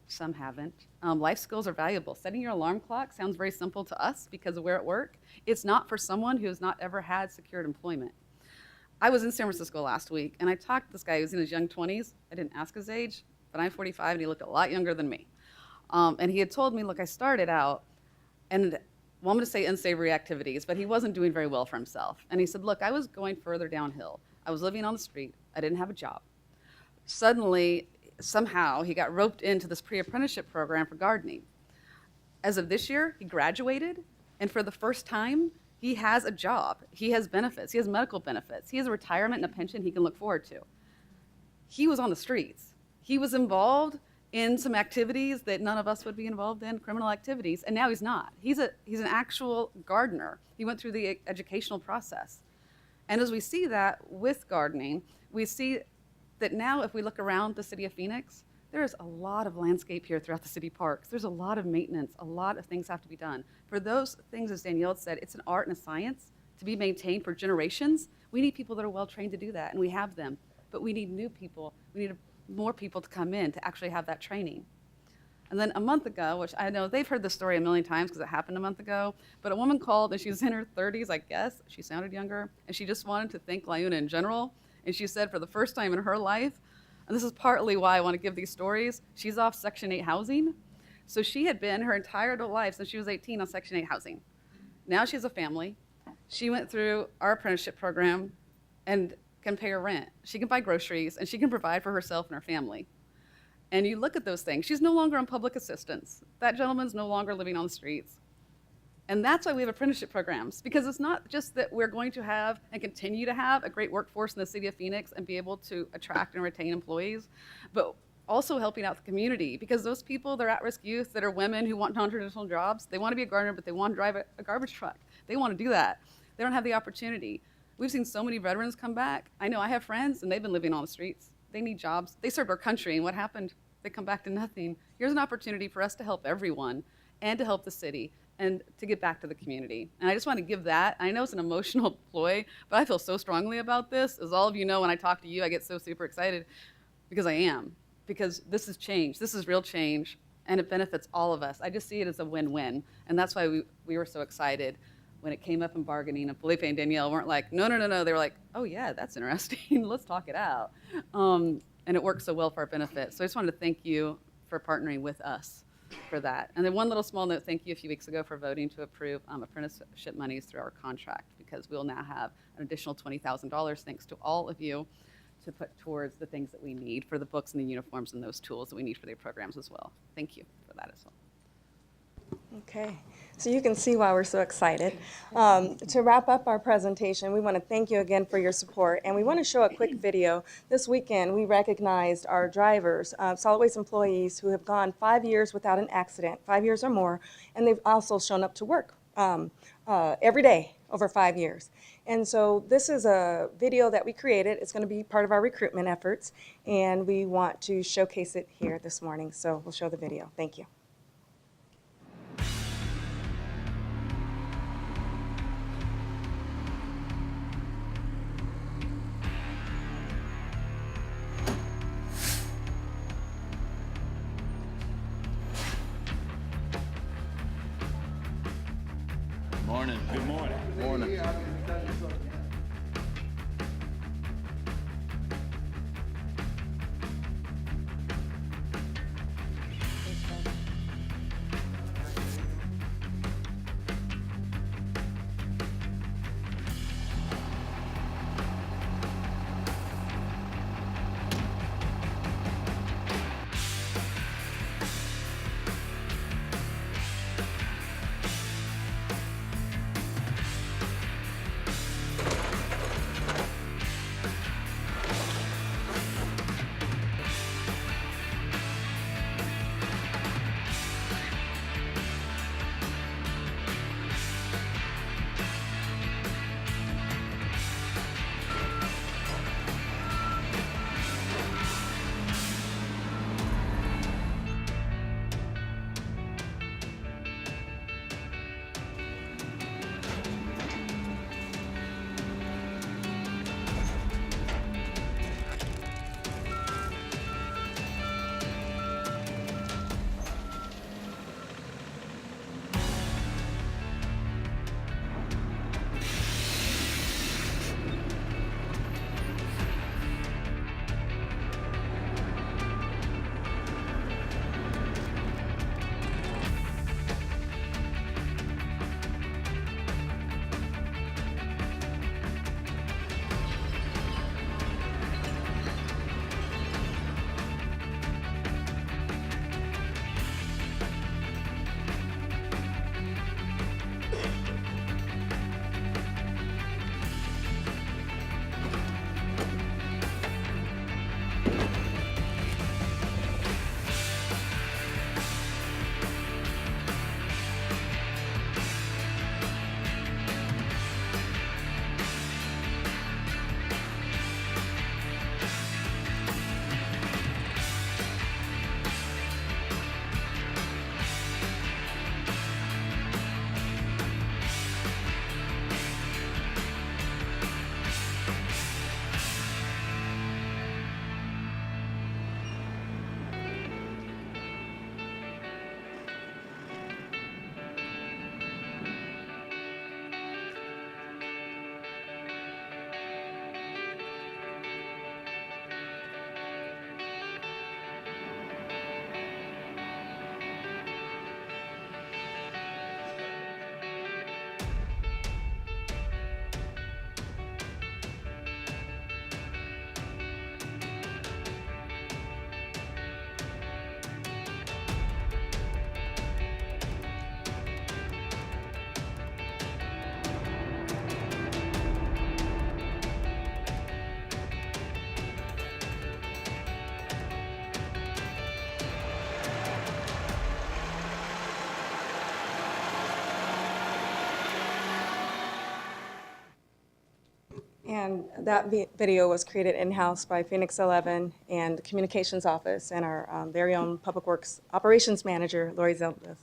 some haven't. Life skills are valuable. Setting your alarm clock sounds very simple to us because we're at work. It's not for someone who has not ever had secured employment. I was in San Francisco last week, and I talked to this guy who's in his young 20s. I didn't ask his age, but I'm 45, and he looked a lot younger than me. And he had told me, look, I started out, and well, I'm going to say unsavory activities, but he wasn't doing very well for himself. And he said, look, I was going further downhill. I was living on the street. I didn't have a job. Suddenly, somehow, he got roped into this pre-apprenticeship program for gardening. As of this year, he graduated, and for the first time, he has a job. He has benefits. He has medical benefits. He has a retirement and a pension he can look forward to. He was on the streets. He was involved in some activities that none of us would be involved in, criminal activities, and now he's not. He's an actual gardener. He went through the educational process. And as we see that with gardening, we see that now if we look around the city of Phoenix, there's a lot of landscape here throughout the city parks. There's a lot of maintenance. A lot of things have to be done. For those things, as Danielle said, it's an art and a science to be maintained for generations. We need people that are well trained to do that, and we have them. But we need new people. We need more people to come in to actually have that training. And then a month ago, which I know they've heard this story a million times because it happened a month ago, but a woman called and she was in her 30s, I guess. She sounded younger, and she just wanted to thank LiUNA in general. And she said for the first time in her life, and this is partly why I want to give these stories, she's off Section 8 housing. So she had been her entire adult life since she was 18 on Section 8 housing. Now she has a family. She went through our apprenticeship program and can pay her rent. She can buy groceries, and she can provide for herself and her family. And you look at those things. She's no longer on public assistance. That gentleman's no longer living on the streets. And that's why we have apprenticeship programs, because it's not just that we're going to have and continue to have a great workforce in the city of Phoenix and be able to attract and retain employees, but also helping out the community, because those people, they're at-risk youth that are women who want non-traditional jobs. They want to be a gardener, but they want to drive a garbage truck. They want to do that. They don't have the opportunity. We've seen so many veterans come back. I know I have friends, and they've been living on the streets. They need jobs. They served our country, and what happened? They come back to nothing. Here's an opportunity for us to help everyone and to help the city and to get back to the community. And I just want to give that. I know it's an emotional ploy, but I feel so strongly about this. As all of you know, when I talk to you, I get so super excited because I am. Because this is change. This is real change, and it benefits all of us. I just see it as a win-win, and that's why we were so excited when it came up in bargaining. And Felipe and Danielle weren't like, no. They were like, oh yeah, that's interesting. Let's talk it out. And it worked so well for our benefit. So I just wanted to thank you for partnering with us for that. And then one little small note, thank you a few weeks ago for voting to approve apprenticeship monies through our contract, because we'll now have an additional $20,000 thanks to all of you to put towards the things that we need for the books and the uniforms and those tools that we need for their programs as well. Thank you for that as well. Okay, so you can see why we're so excited. To wrap up our presentation, we want to thank you again for your support, and we want to show a quick video. This weekend, we recognized our drivers, solid waste employees who have gone 5 years without an accident, 5 years or more, and they've also shown up to work every day over 5 years. And so this is a video that we created. It's going to be part of our recruitment efforts, and we want to showcase it here this morning. So we'll show the video. Thank you. Morning. Good morning. Morning. that video was created in-house by Phoenix 11 and the Communications Office and our very own Public Works Operations Manager, Lori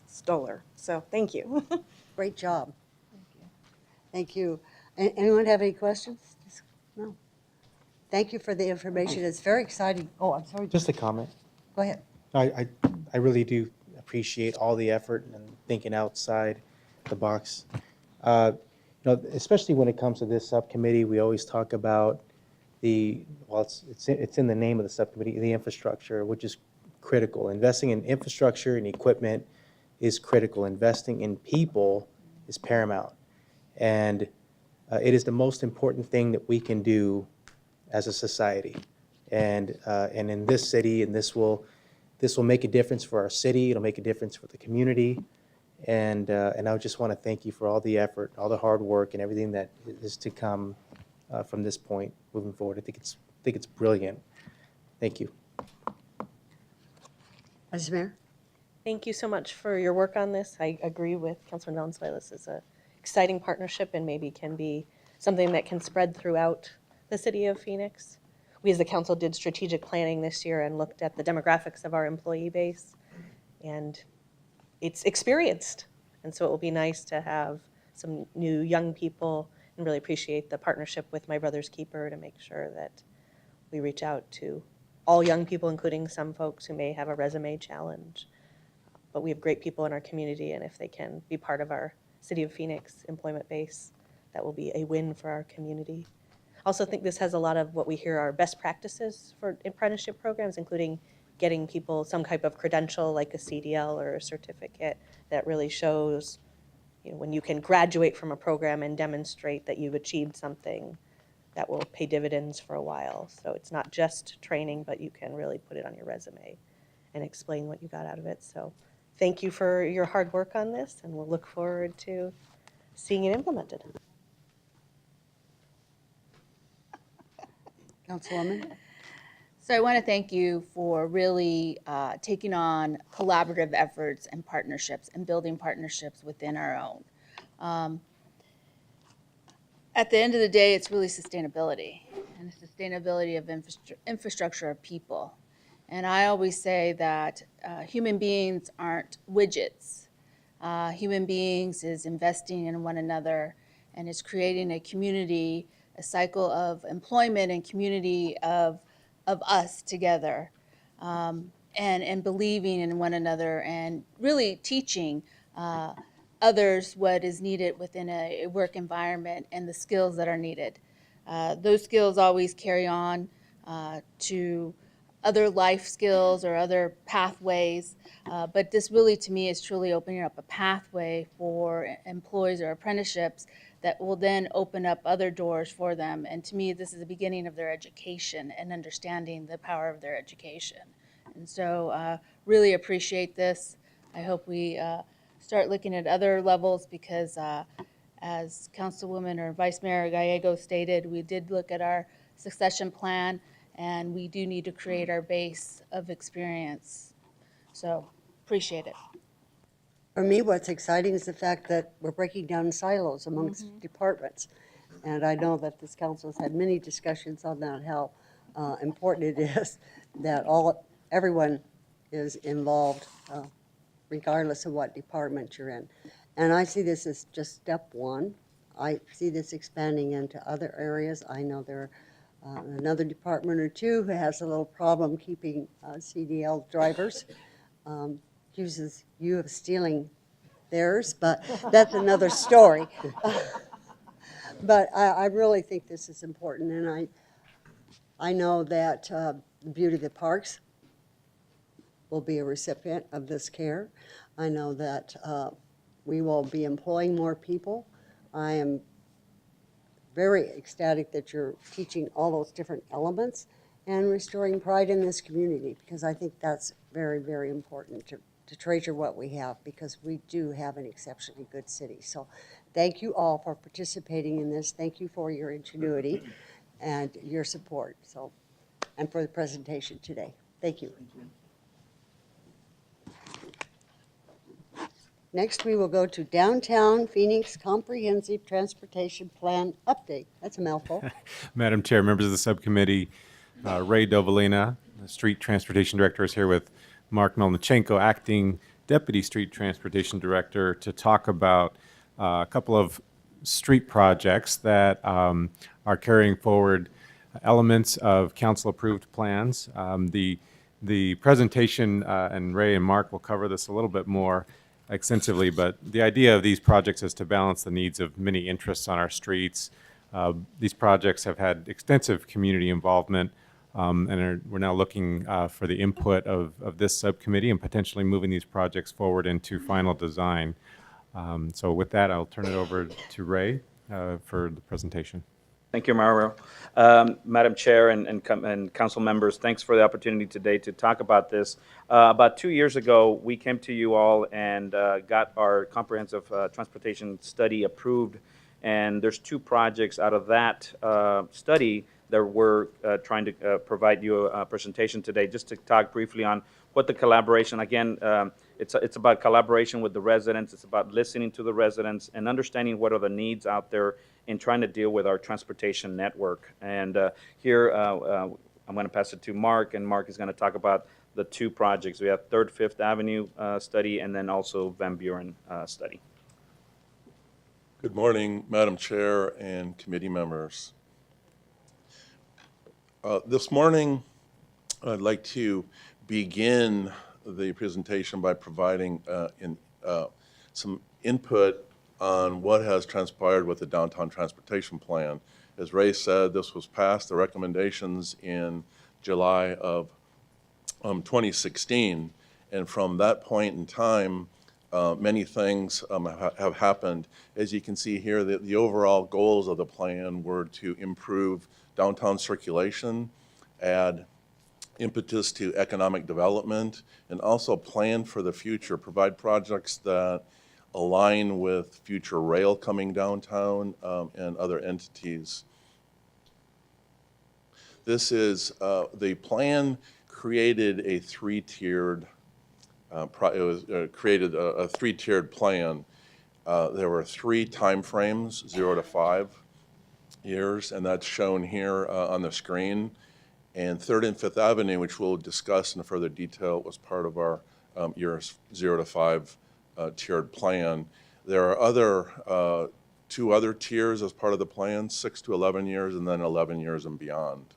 Stoller. So thank you. Great job. Thank you. Anyone have any questions? No. Thank you for the information. It's very exciting. Oh, I'm sorry. Just a comment. Go ahead. I really do appreciate all the effort and thinking outside the box. Especially when it comes to this subcommittee, we always talk about it's in the name of the subcommittee, the infrastructure, which is critical. Investing in infrastructure and equipment is critical. Investing in people is paramount. And it is the most important thing that we can do as a society. And in this city, and this will make a difference for our city, it'll make a difference for the community. And I just want to thank you for all the effort, all the hard work, and everything that is to come from this point moving forward. I think it's brilliant. Thank you. Vice Mayor? Thank you so much for your work on this. I agree with Councilman Valenzuela. This is an exciting partnership and maybe can be something that can spread throughout the city of Phoenix. We as the council did strategic planning this year and looked at the demographics of our employee base, and it's experienced. And so it will be nice to have some new young people, and really appreciate the partnership with My Brother's Keeper to make sure that we reach out to all young people, including some folks who may have a resume challenge. But we have great people in our community, and if they can be part of our City of Phoenix employment base, that will be a win for our community. I also think this has a lot of what we hear are best practices for apprenticeship programs, including getting people some type of credential like a CDL or a certificate that really shows, when you can graduate from a program and demonstrate that you've achieved something that will pay dividends for a while. So it's not just training, but you can really put it on your resume and explain what you got out of it. So thank you for your hard work on this, and we'll look forward to seeing it implemented. Councilwoman? So I want to thank you for really taking on collaborative efforts and partnerships and building partnerships within our own. At the end of the day, it's really sustainability and the sustainability of infrastructure of people. And I always say that human beings aren't widgets. Human beings is investing in one another and is creating a community, a cycle of employment and community of us together, and believing in one another and really teaching others what is needed within a work environment and the skills that are needed. Those skills always carry on to other life skills or other pathways, but this really to me is truly opening up a pathway for employees or apprenticeships that will then open up other doors for them. And to me, this is the beginning of their education and understanding the power of their education. And so really appreciate this. I hope we start looking at other levels because as Councilwoman or Vice Mayor Gallego stated, we did look at our succession plan and we do need to create our base of experience. So appreciate it. For me, what's exciting is the fact that we're breaking down silos amongst departments. And I know that this council has had many discussions on that, how important it is that everyone is involved, regardless of what department you're in. And I see this as just step one. I see this expanding into other areas. I know there are another department or two who has a little problem keeping CDL drivers. Accuses you of stealing theirs, but that's another story. But I really think this is important, and I know that the Beauty of the Parks will be a recipient of this care. I know that we will be employing more people. I am very ecstatic that you're teaching all those different elements and restoring pride in this community, because I think that's very, very important to treasure what we have, because we do have an exceptionally good city. So thank you all for participating in this. Thank you for your ingenuity and your support, and for the presentation today. Thank you. Next, we will go to Downtown Phoenix Comprehensive Transportation Plan Update. That's a mouthful. Madam Chair, members of the subcommittee, Ray Dovalina, the Street Transportation Director, is here with Mark Melnichenko, Acting Deputy Street Transportation Director, to talk about a couple of street projects that are carrying forward elements of council-approved plans. The presentation, and Ray and Mark will cover this a little bit more extensively, but the idea of these projects is to balance the needs of many interests on our streets. These projects have had extensive community involvement, and we're now looking for the input of this subcommittee and potentially moving these projects forward into final design. So with that, I'll turn it over to Ray for the presentation. Thank you, Mario. Madam Chair and council members, thanks for the opportunity today to talk about this. About 2 years ago, we came to you all and got our comprehensive transportation study approved. And there's 2 projects out of that study that we're trying to provide you a presentation today, just to talk briefly on what the collaboration, again, it's about collaboration with the residents. It's about listening to the residents and understanding what are the needs out there in trying to deal with our transportation network. And here, I'm going to pass it to Mark, and Mark is going to talk about the 2 projects. We have 3rd, 5th Avenue study, and then also Van Buren study. Good morning, Madam Chair and committee members. This morning, I'd like to begin the presentation by providing some input on what has transpired with the Downtown Transportation Plan. As Ray said, this was passed, the recommendations in July of 2016, and from that point in time, many things have happened. As you can see here, the overall goals of the plan were to improve downtown circulation, add impetus to economic development, and also plan for the future, provide projects that align with future rail coming downtown and other entities. This is, the plan created a 3-tiered created a 3-tiered plan. There were 3 time frames, 0 to 5 years, and that's shown here on the screen. And 3rd and 5th Avenue, which we'll discuss in further detail, was part of our years 0 to 5 tiered plan. There are other 2 other tiers as part of the plan, 6 to 11 years, and then 11 years and beyond.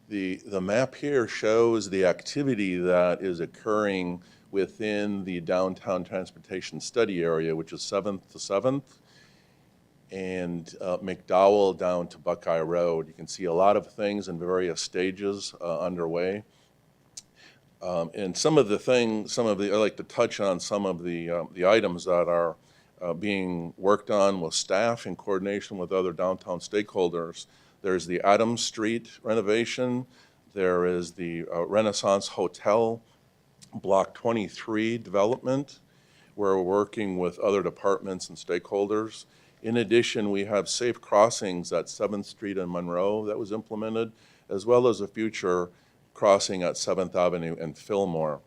The map here shows the activity that is occurring within the downtown transportation study area, which is 7th to 7th, and McDowell down to Buckeye Road. You can see a lot of things in various stages underway. And I'd like to touch on some of the items that are being worked on with staff in coordination with other downtown stakeholders. There's the Adams Street renovation. There is the Renaissance Hotel Block 23 development, where we're working with other departments and stakeholders. In addition, we have safe crossings at 7th Street and Monroe that was implemented, as well as a future crossing at 7th Avenue and Fillmore.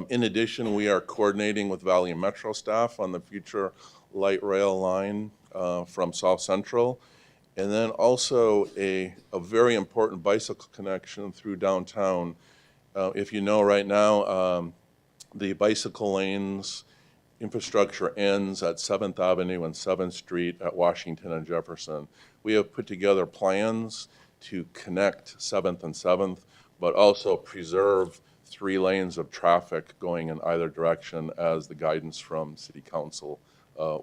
In addition, we are coordinating with Valley Metro staff on the future light rail line from South Central. And then also a very important bicycle connection through downtown. If you know right now, the bicycle lanes infrastructure ends at 7th Avenue and 7th Street at Washington and Jefferson. We have put together plans to connect 7th and 7th, but also preserve 3 lanes of traffic going in either direction as the guidance from City Council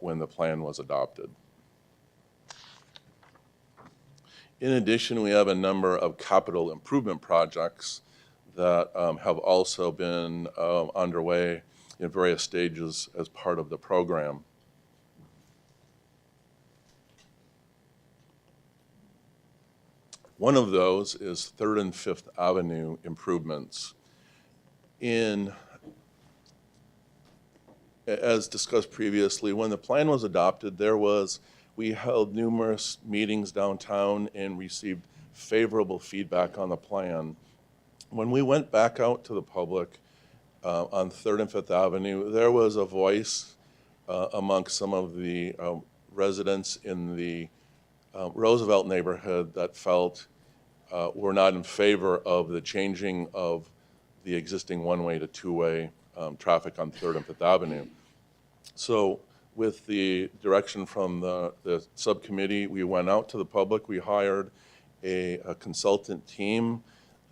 when the plan was adopted. In addition, we have a number of capital improvement projects that have also been underway in various stages as part of the program. One of those is 3rd and 5th Avenue improvements. As discussed previously, when the plan was adopted, we held numerous meetings downtown and received favorable feedback on the plan. when we went back out to the public on 3rd and 5th Avenue, there was a voice amongst some of the residents in the Roosevelt neighborhood that felt were not in favor of the changing of the existing one-way to two-way traffic on 3rd and 5th Avenue. So with the direction from the subcommittee, we went out to the public. We hired a consultant team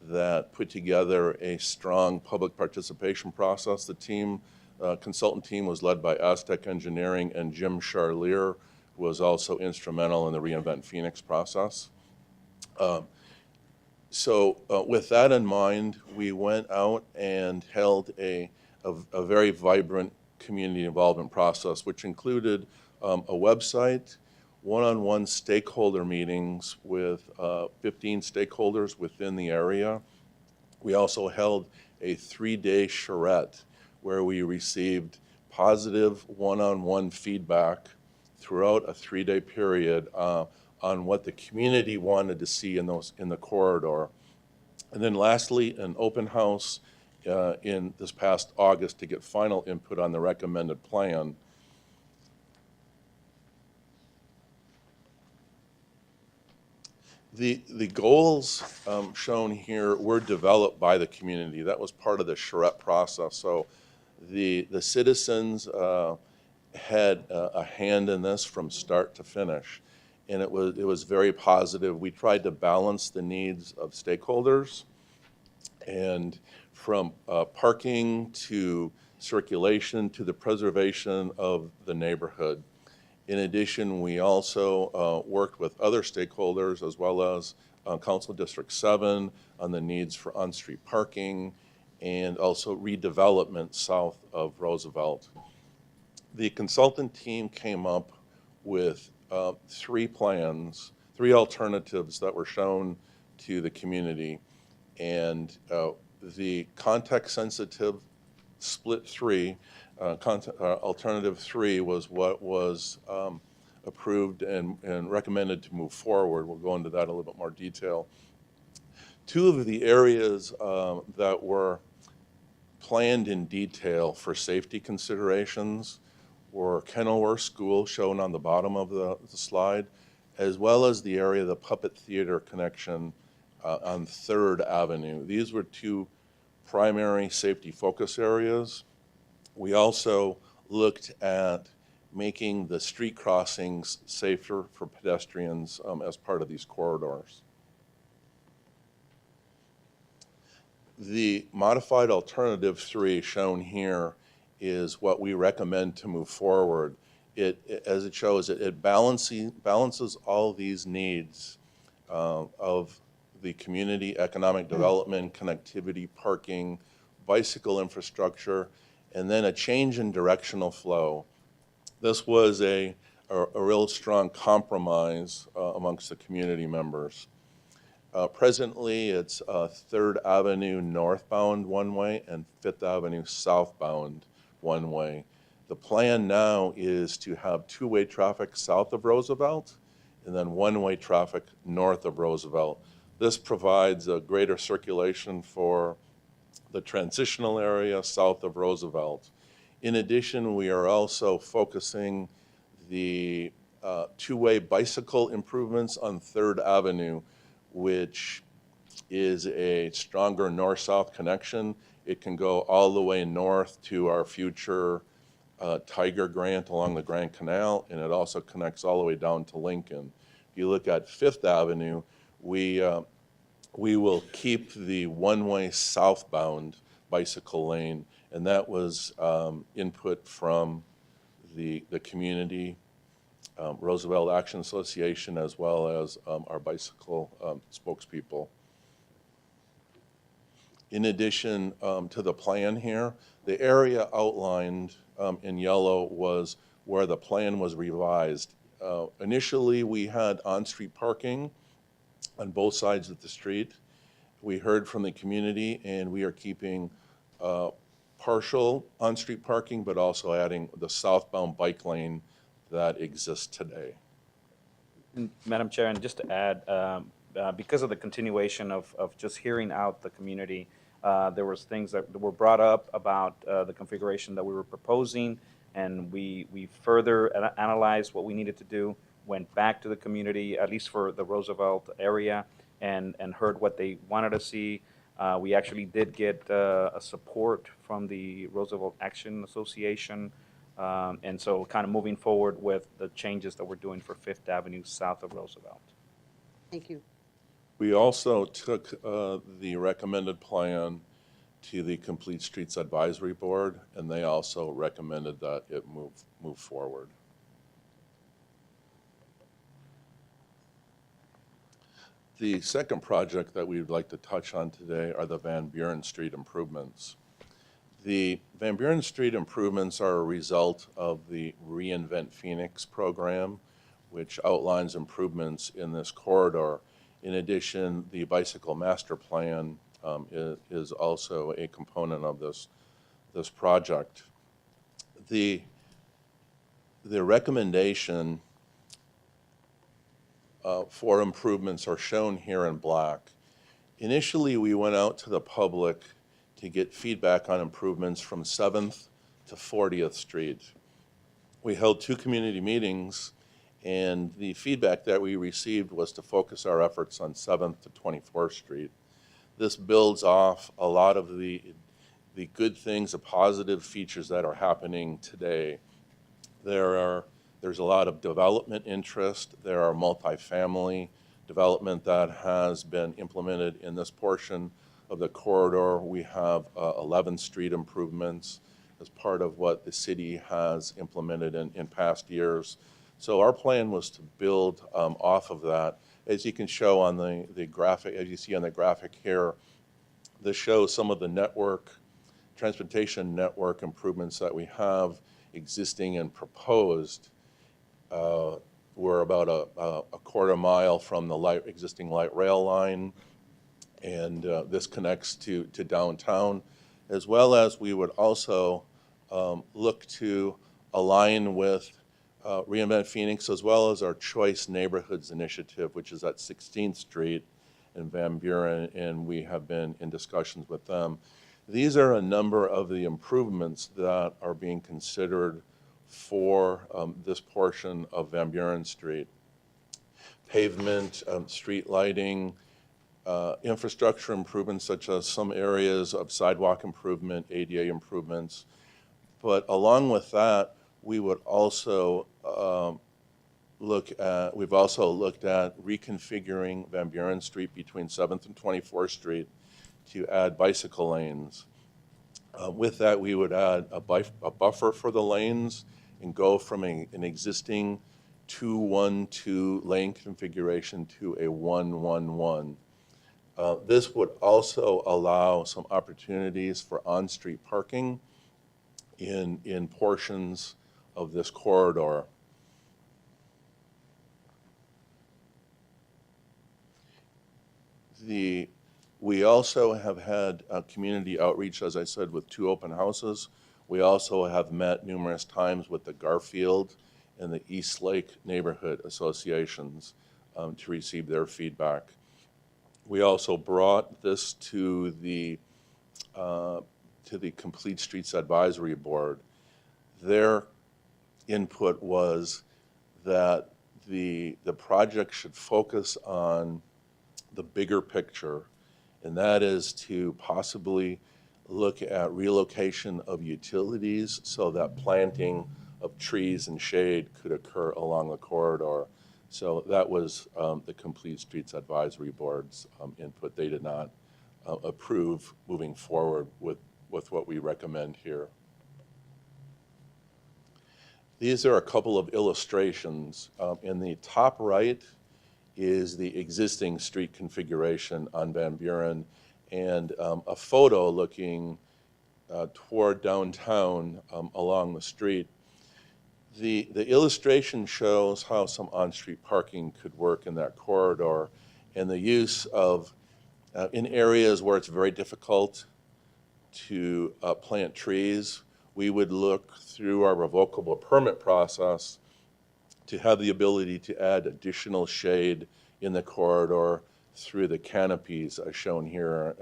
that put together a strong public participation process. The consultant team was led by Aztec Engineering, and Jim Charlier was also instrumental in the reInvent Phoenix process. So with that in mind, we went out and held a very vibrant community involvement process, which included a website, one-on-one stakeholder meetings with 15 stakeholders within the area. We also held a 3-day charrette where we received positive one-on-one feedback throughout a 3-day period on what the community wanted to see in the corridor. And then lastly, an open house in this past August to get final input on the recommended plan. The goals shown here were developed by the community. That was part of the charrette process. So the citizens had a hand in this from start to finish, and it was very positive. We tried to balance the needs of stakeholders, and from parking to circulation to the preservation of the neighborhood. In addition, we also worked with other stakeholders as well as Council District 7 on the needs for on-street parking and also redevelopment south of Roosevelt. The consultant team came up with 3 plans, 3 alternatives that were shown to the community. And the context-sensitive split 3, alternative 3 was what was approved and recommended to move forward. We'll go into that in a little bit more detail. 2 of the areas that were planned in detail for safety considerations were Kenilworth School, shown on the bottom of the slide, as well as the area of the Puppet Theater connection on 3rd Avenue. These were 2 primary safety focus areas. We also looked at making the street crossings safer for pedestrians as part of these corridors. The modified alternative 3 shown here is what we recommend to move forward. As it shows, it balances all these needs of the community, economic development, connectivity, parking, bicycle infrastructure, and then a change in directional flow. This was a real strong compromise amongst the community members. Presently, it's 3rd Avenue northbound one-way and 5th Avenue southbound one-way. The plan now is to have 2-way traffic south of Roosevelt and then 1-way traffic north of Roosevelt. This provides a greater circulation for the transitional area south of Roosevelt. In addition, we are also focusing the 2-way bicycle improvements on 3rd Avenue, which is a stronger north-south connection. It can go all the way north to our future Tiger Grant along the Grand Canal, and it also connects all the way down to Lincoln. If you look at 5th Avenue, we will keep the one-way southbound bicycle lane, and that was input from the community, Roosevelt Action Association, as well as our bicycle spokespeople. In addition to the plan here, the area outlined in yellow was where the plan was revised. Initially, we had on-street parking on both sides of the street. We heard from the community, and we are keeping partial on-street parking, but also adding the southbound bike lane that exists today. And Madam Chair, and just to add, because of the continuation of just hearing out the community, there was things that were brought up about the configuration that we were proposing, and we further analyzed what we needed to do, went back to the community, at least for the Roosevelt area, and heard what they wanted to see. We actually did get a support from the Roosevelt Action Association, and so kind of moving forward with the changes that we're doing for Fifth Avenue south of Roosevelt. Thank you. We also took the recommended plan to the Complete Streets Advisory Board, and they also recommended that it move forward. The second project that we'd like to touch on today are the Van Buren Street improvements. The Van Buren Street improvements are a result of the Reinvent Phoenix program, which outlines improvements in this corridor. In addition, the Bicycle Master Plan is also a component of this project. The recommendation for improvements are shown here in black. Initially, we went out to the public to get feedback on improvements from 7th to 40th Street. We held 2 community meetings, and the feedback that we received was to focus our efforts on 7th to 24th Street. This builds off a lot of the good things, the positive features that are happening today. There's a lot of development interest. There are multifamily development that has been implemented in this portion of the corridor. We have 11th Street improvements as part of what the city has implemented in past years. So our plan was to build off of that. As you can show on the graphic, as you see on the graphic here, this shows some of the transportation network improvements that we have existing and proposed. We're about a quarter mile from the existing light rail line, and this connects to downtown, as well as we would also look to align with Reinvent Phoenix, as well as our Choice Neighborhoods Initiative, which is at 16th Street in Van Buren, and we have been in discussions with them. These are a number of the improvements that are being considered for this portion of Van Buren Street. Pavement, street lighting, infrastructure improvements such as some areas of sidewalk improvement, ADA improvements. But along with that, we would also we've also looked at reconfiguring Van Buren Street between 7th and 24th Street to add bicycle lanes. With that, we would add a buffer for the lanes and go from an existing 2-1-2 lane configuration to a 1-1-1. This would also allow some opportunities for on-street parking in portions of this corridor. We also have had community outreach, as I said, with 2 open houses. We also have met numerous times with the Garfield and the East Lake neighborhood associations to receive their feedback. We also brought this to the Complete Streets Advisory Board. Their input was that the project should focus on the bigger picture, and that is to possibly look at relocation of utilities so that planting of trees and shade could occur along the corridor. So that was the Complete Streets Advisory Board's input. They did not approve moving forward with what we recommend here. These are a couple of illustrations. In the top right is the existing street configuration on Van Buren, and a photo looking toward downtown along the street. The illustration shows how some on-street parking could work in that corridor, and the use of, in areas where it's very difficult to plant trees, we would look through our revocable permit process to have the ability to add additional shade in the corridor through the canopies as shown here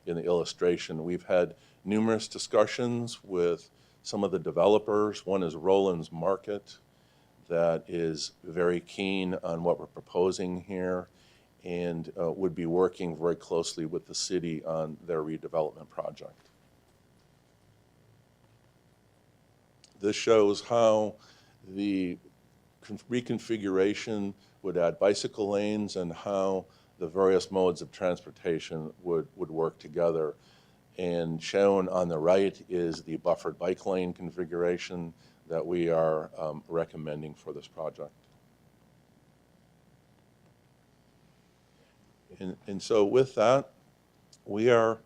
in the illustration. We've had numerous discussions with some of the developers. One is Roland's Market, that is very keen on what we're proposing here and would be working very closely with the city on their redevelopment project. This shows how the reconfiguration would add bicycle lanes and how the various modes of transportation would work together. And shown on the right is the buffered bike lane configuration that we are recommending for this project. And so with that, we are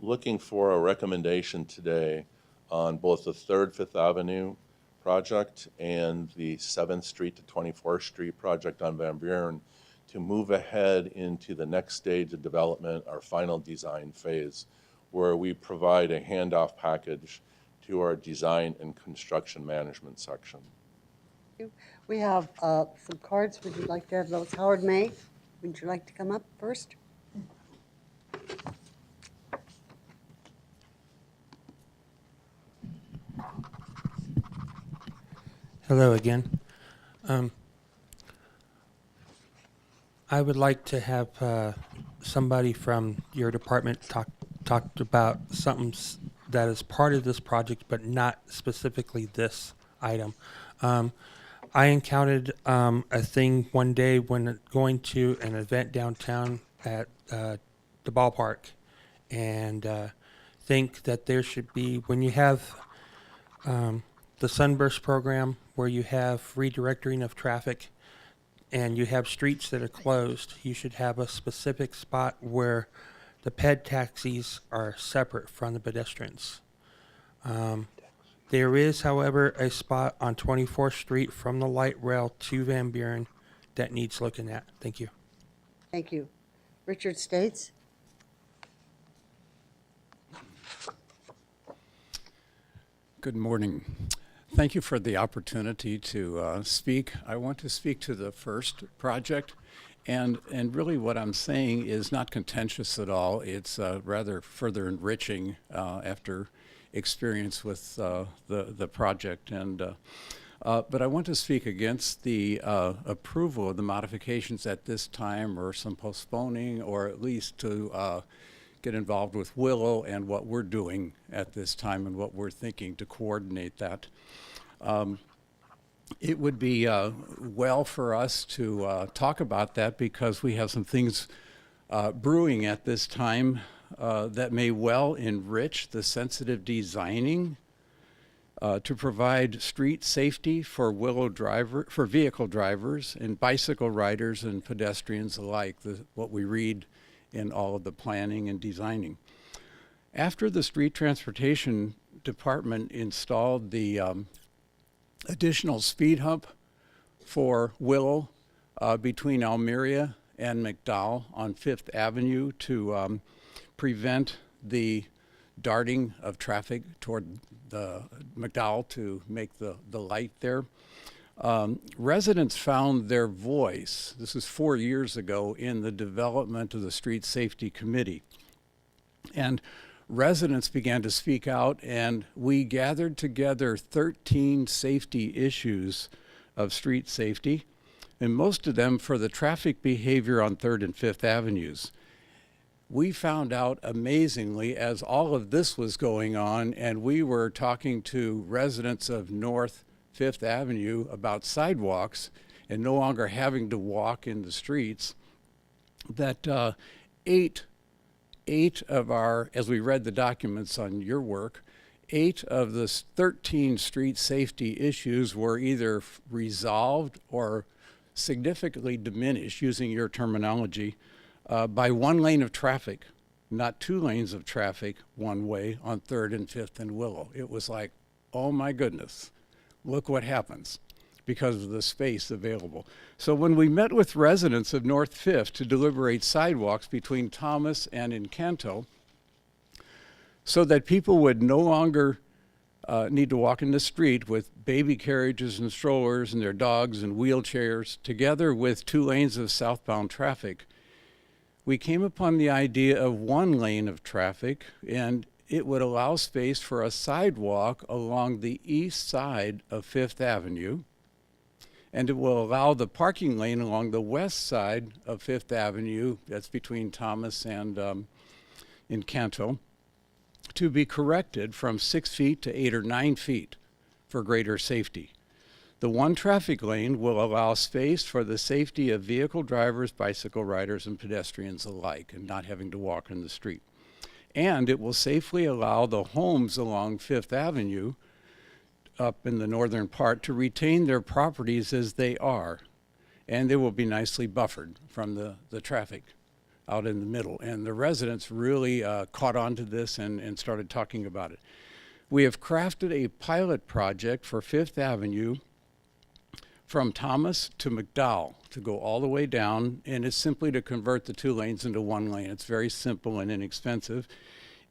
looking for a recommendation today on both the 3rd Fifth Avenue project and the 7th Street to 24th Street project on Van Buren to move ahead into the next stage of development, our final design phase, where we provide a handoff package to our design and construction management section. We have some cards. Would you like to have those? Howard May, would you like to come up first? Hello again. I would like to have somebody from your department talked about something that is part of this project, but not specifically this item. I encountered a thing one day when going to an event downtown at the ballpark, and think that there should be, when you have the Sunburst program where you have redirecting of traffic and you have streets that are closed, you should have a specific spot where the ped taxis are separate from the pedestrians. There is, however, a spot on 24th Street from the light rail to Van Buren that needs looking at. Thank you. Thank you. Richard States? Good morning. Thank you for the opportunity to speak. I want to speak to the first project, and really what I'm saying is not contentious at all. It's rather further enriching after experience with the project. But I want to speak against the approval of the modifications at this time, or some postponing, or at least to get involved with Willow and what we're doing at this time and what we're thinking to coordinate that. It would be well for us to talk about that, because we have some things brewing at this time that may well enrich the sensitive designing to provide street safety for for vehicle drivers and bicycle riders and pedestrians alike, what we read in all of the planning and designing. After the Street Transportation Department installed the additional speed hump for Willow between Almeria and McDowell on 5th Avenue to prevent the darting of traffic toward the McDowell to make the light there. Residents found their voice, this is 4 years ago, in the development of the Street Safety Committee. And residents began to speak out, and we gathered together 13 safety issues of street safety, and most of them for the traffic behavior on 3rd and 5th Avenues. We found out amazingly, as all of this was going on, and we were talking to residents of North 5th Avenue about sidewalks and no longer having to walk in the streets, that eight of our, as we read the documents on your work, 8 of the 13 street safety issues were either resolved or significantly diminished, using your terminology, by 1 lane of traffic, not 2 lanes of traffic one way on 3rd and 5th and Willow. It was like, oh my goodness, look what happens because of the space available. So when we met with residents of North 5th to deliberate sidewalks between Thomas and Encanto, so that people would no longer need to walk in the street with baby carriages and strollers and their dogs and wheelchairs, together with 2 lanes of southbound traffic, we came upon the idea of one lane of traffic, and it would allow space for a sidewalk along the east side of Fifth Avenue, and it will allow the parking lane along the west side of Fifth Avenue, that's between Thomas and in Canto, to be corrected from 6 feet to 8 or 9 feet for greater safety. The one traffic lane will allow space for the safety of vehicle drivers, bicycle riders, and pedestrians alike, and not having to walk in the street. And it will safely allow the homes along Fifth Avenue up in the northern part to retain their properties as they are. And they will be nicely buffered from the traffic out in the middle. And the residents really caught on to this and started talking about it. We have crafted a pilot project for Fifth Avenue from Thomas to McDowell to go all the way down, and it's simply to convert the 2 lanes into 1 lane. It's very simple and inexpensive,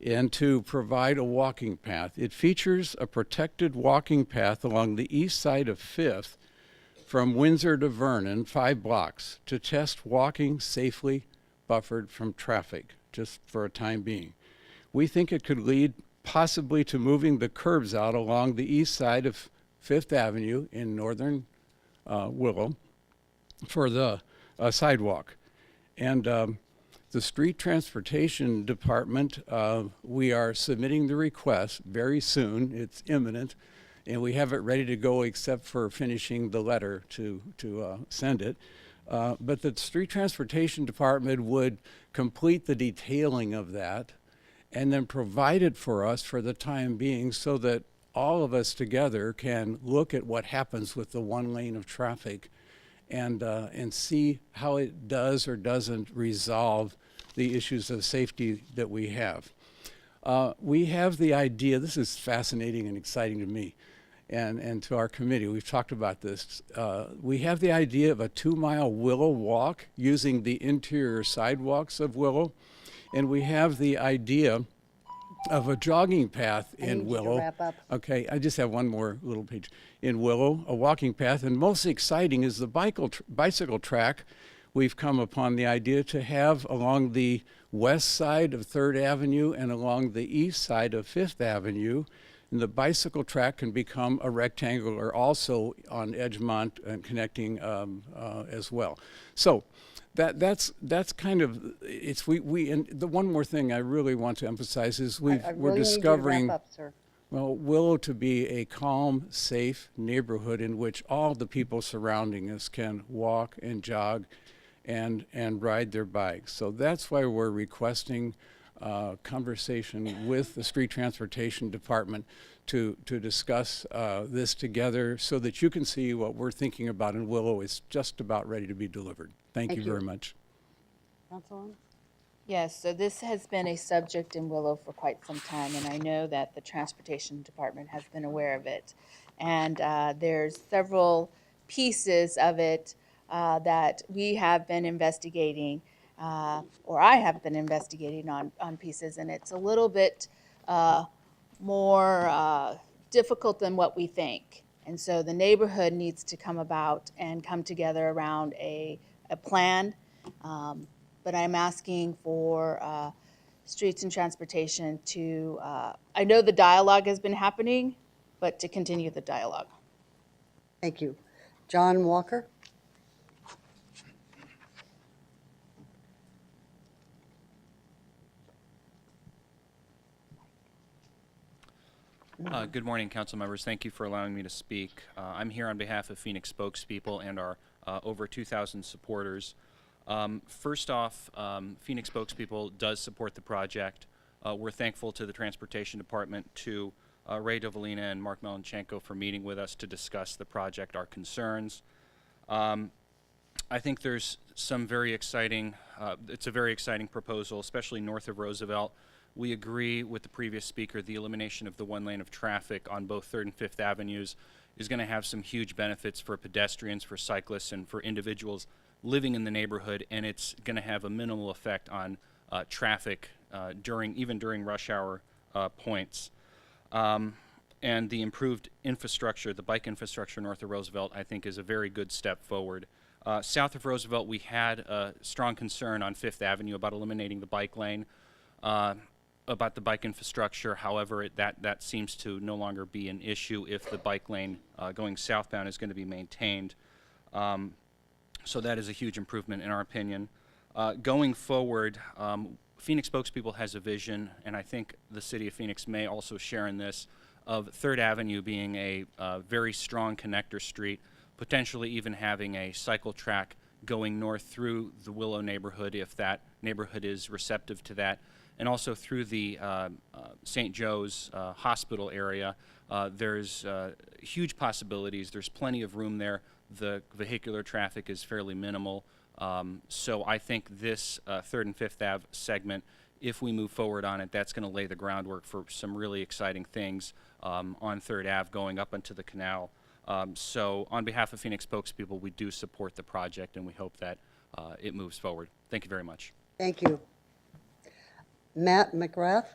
and to provide a walking path. It features a protected walking path along the east side of Fifth from Windsor to Vernon, 5 blocks, to test walking safely buffered from traffic, just for a time being. We think it could lead possibly to moving the curbs out along the east side of Fifth Avenue in northern Willow for the sidewalk. And the Street Transportation Department, we are submitting the request very soon. It's imminent, and we have it ready to go except for finishing the letter to send it. But the Street Transportation Department would complete the detailing of that and then provide it for us for the time being so that all of us together can look at what happens with the 1 lane of traffic and see how it does or doesn't resolve the issues of safety that we have. We have the idea, this is fascinating and exciting to me and to our committee, we've talked about this. We have the idea of a 2-mile Willow walk using the interior sidewalks of Willow, and we have the idea of a jogging path in Willow. To wrap up. Okay, I just have one more little page. In Willow, a walking path, and most exciting is the bicycle track. We've come upon the idea to have along the west side of 3rd Avenue and along the east side of 5th Avenue. And the bicycle track can become a rectangular also on Edgemont and connecting as well. So that's kind of, it's, and the one more thing I really want to emphasize is we're discovering, wrap up, sir. well, Willow to be a calm, safe neighborhood in which all the people surrounding us can walk and jog and ride their bikes. So that's why we're requesting conversation with the Street Transportation Department to discuss this together so that you can see what we're thinking about in Willow is just about ready to be delivered. Thank you very much. Councilwoman? Yes, so this has been a subject in Willow for quite some time, and I know that the Transportation Department has been aware of it. And there's several pieces of it that we have been investigating, or I have been investigating on pieces, and it's a little bit more difficult than what we think. And so the neighborhood needs to come about and come together around a plan. But I'm asking for Streets and Transportation to, I know the dialogue has been happening, but to continue the dialogue. Thank you. John Walker? Good morning, council members. Thank you for allowing me to speak. I'm here on behalf of Phoenix spokespeople and our over 2,000 supporters. First off, Phoenix spokespeople does support the project. We're thankful to the Transportation Department, to Ray Dovalina and Mark Melanchenko for meeting with us to discuss the project, our concerns. I think there's some very exciting, it's a very exciting proposal, especially north of Roosevelt. We agree with the previous speaker, the elimination of the 1 lane of traffic on both 3rd and 5th Avenues is going to have some huge benefits for pedestrians, for cyclists, and for individuals living in the neighborhood, and it's going to have a minimal effect on traffic even during rush hour points. And the improved infrastructure, the bike infrastructure north of Roosevelt, I think is a very good step forward. South of Roosevelt, we had a strong concern on Fifth Avenue about eliminating the bike lane, about the bike infrastructure. However, that seems to no longer be an issue if the bike lane going southbound is going to be maintained. So that is a huge improvement in our opinion. Going forward, Phoenix Spokespeople has a vision, and I think the City of Phoenix may also share in this, of 3rd Avenue being a very strong connector street, potentially even having a cycle track going north through the Willow neighborhood if that neighborhood is receptive to that, and also through the St. Joe's Hospital area. There's huge possibilities. There's plenty of room there. The vehicular traffic is fairly minimal. So I think this 3rd and 5th Ave segment, if we move forward on it, that's going to lay the groundwork for some really exciting things on 3rd Ave going up into the canal. So on behalf of Phoenix Spokespeople, we do support the project, and we hope that it moves forward. Thank you very much. Thank you. Matt McGrath?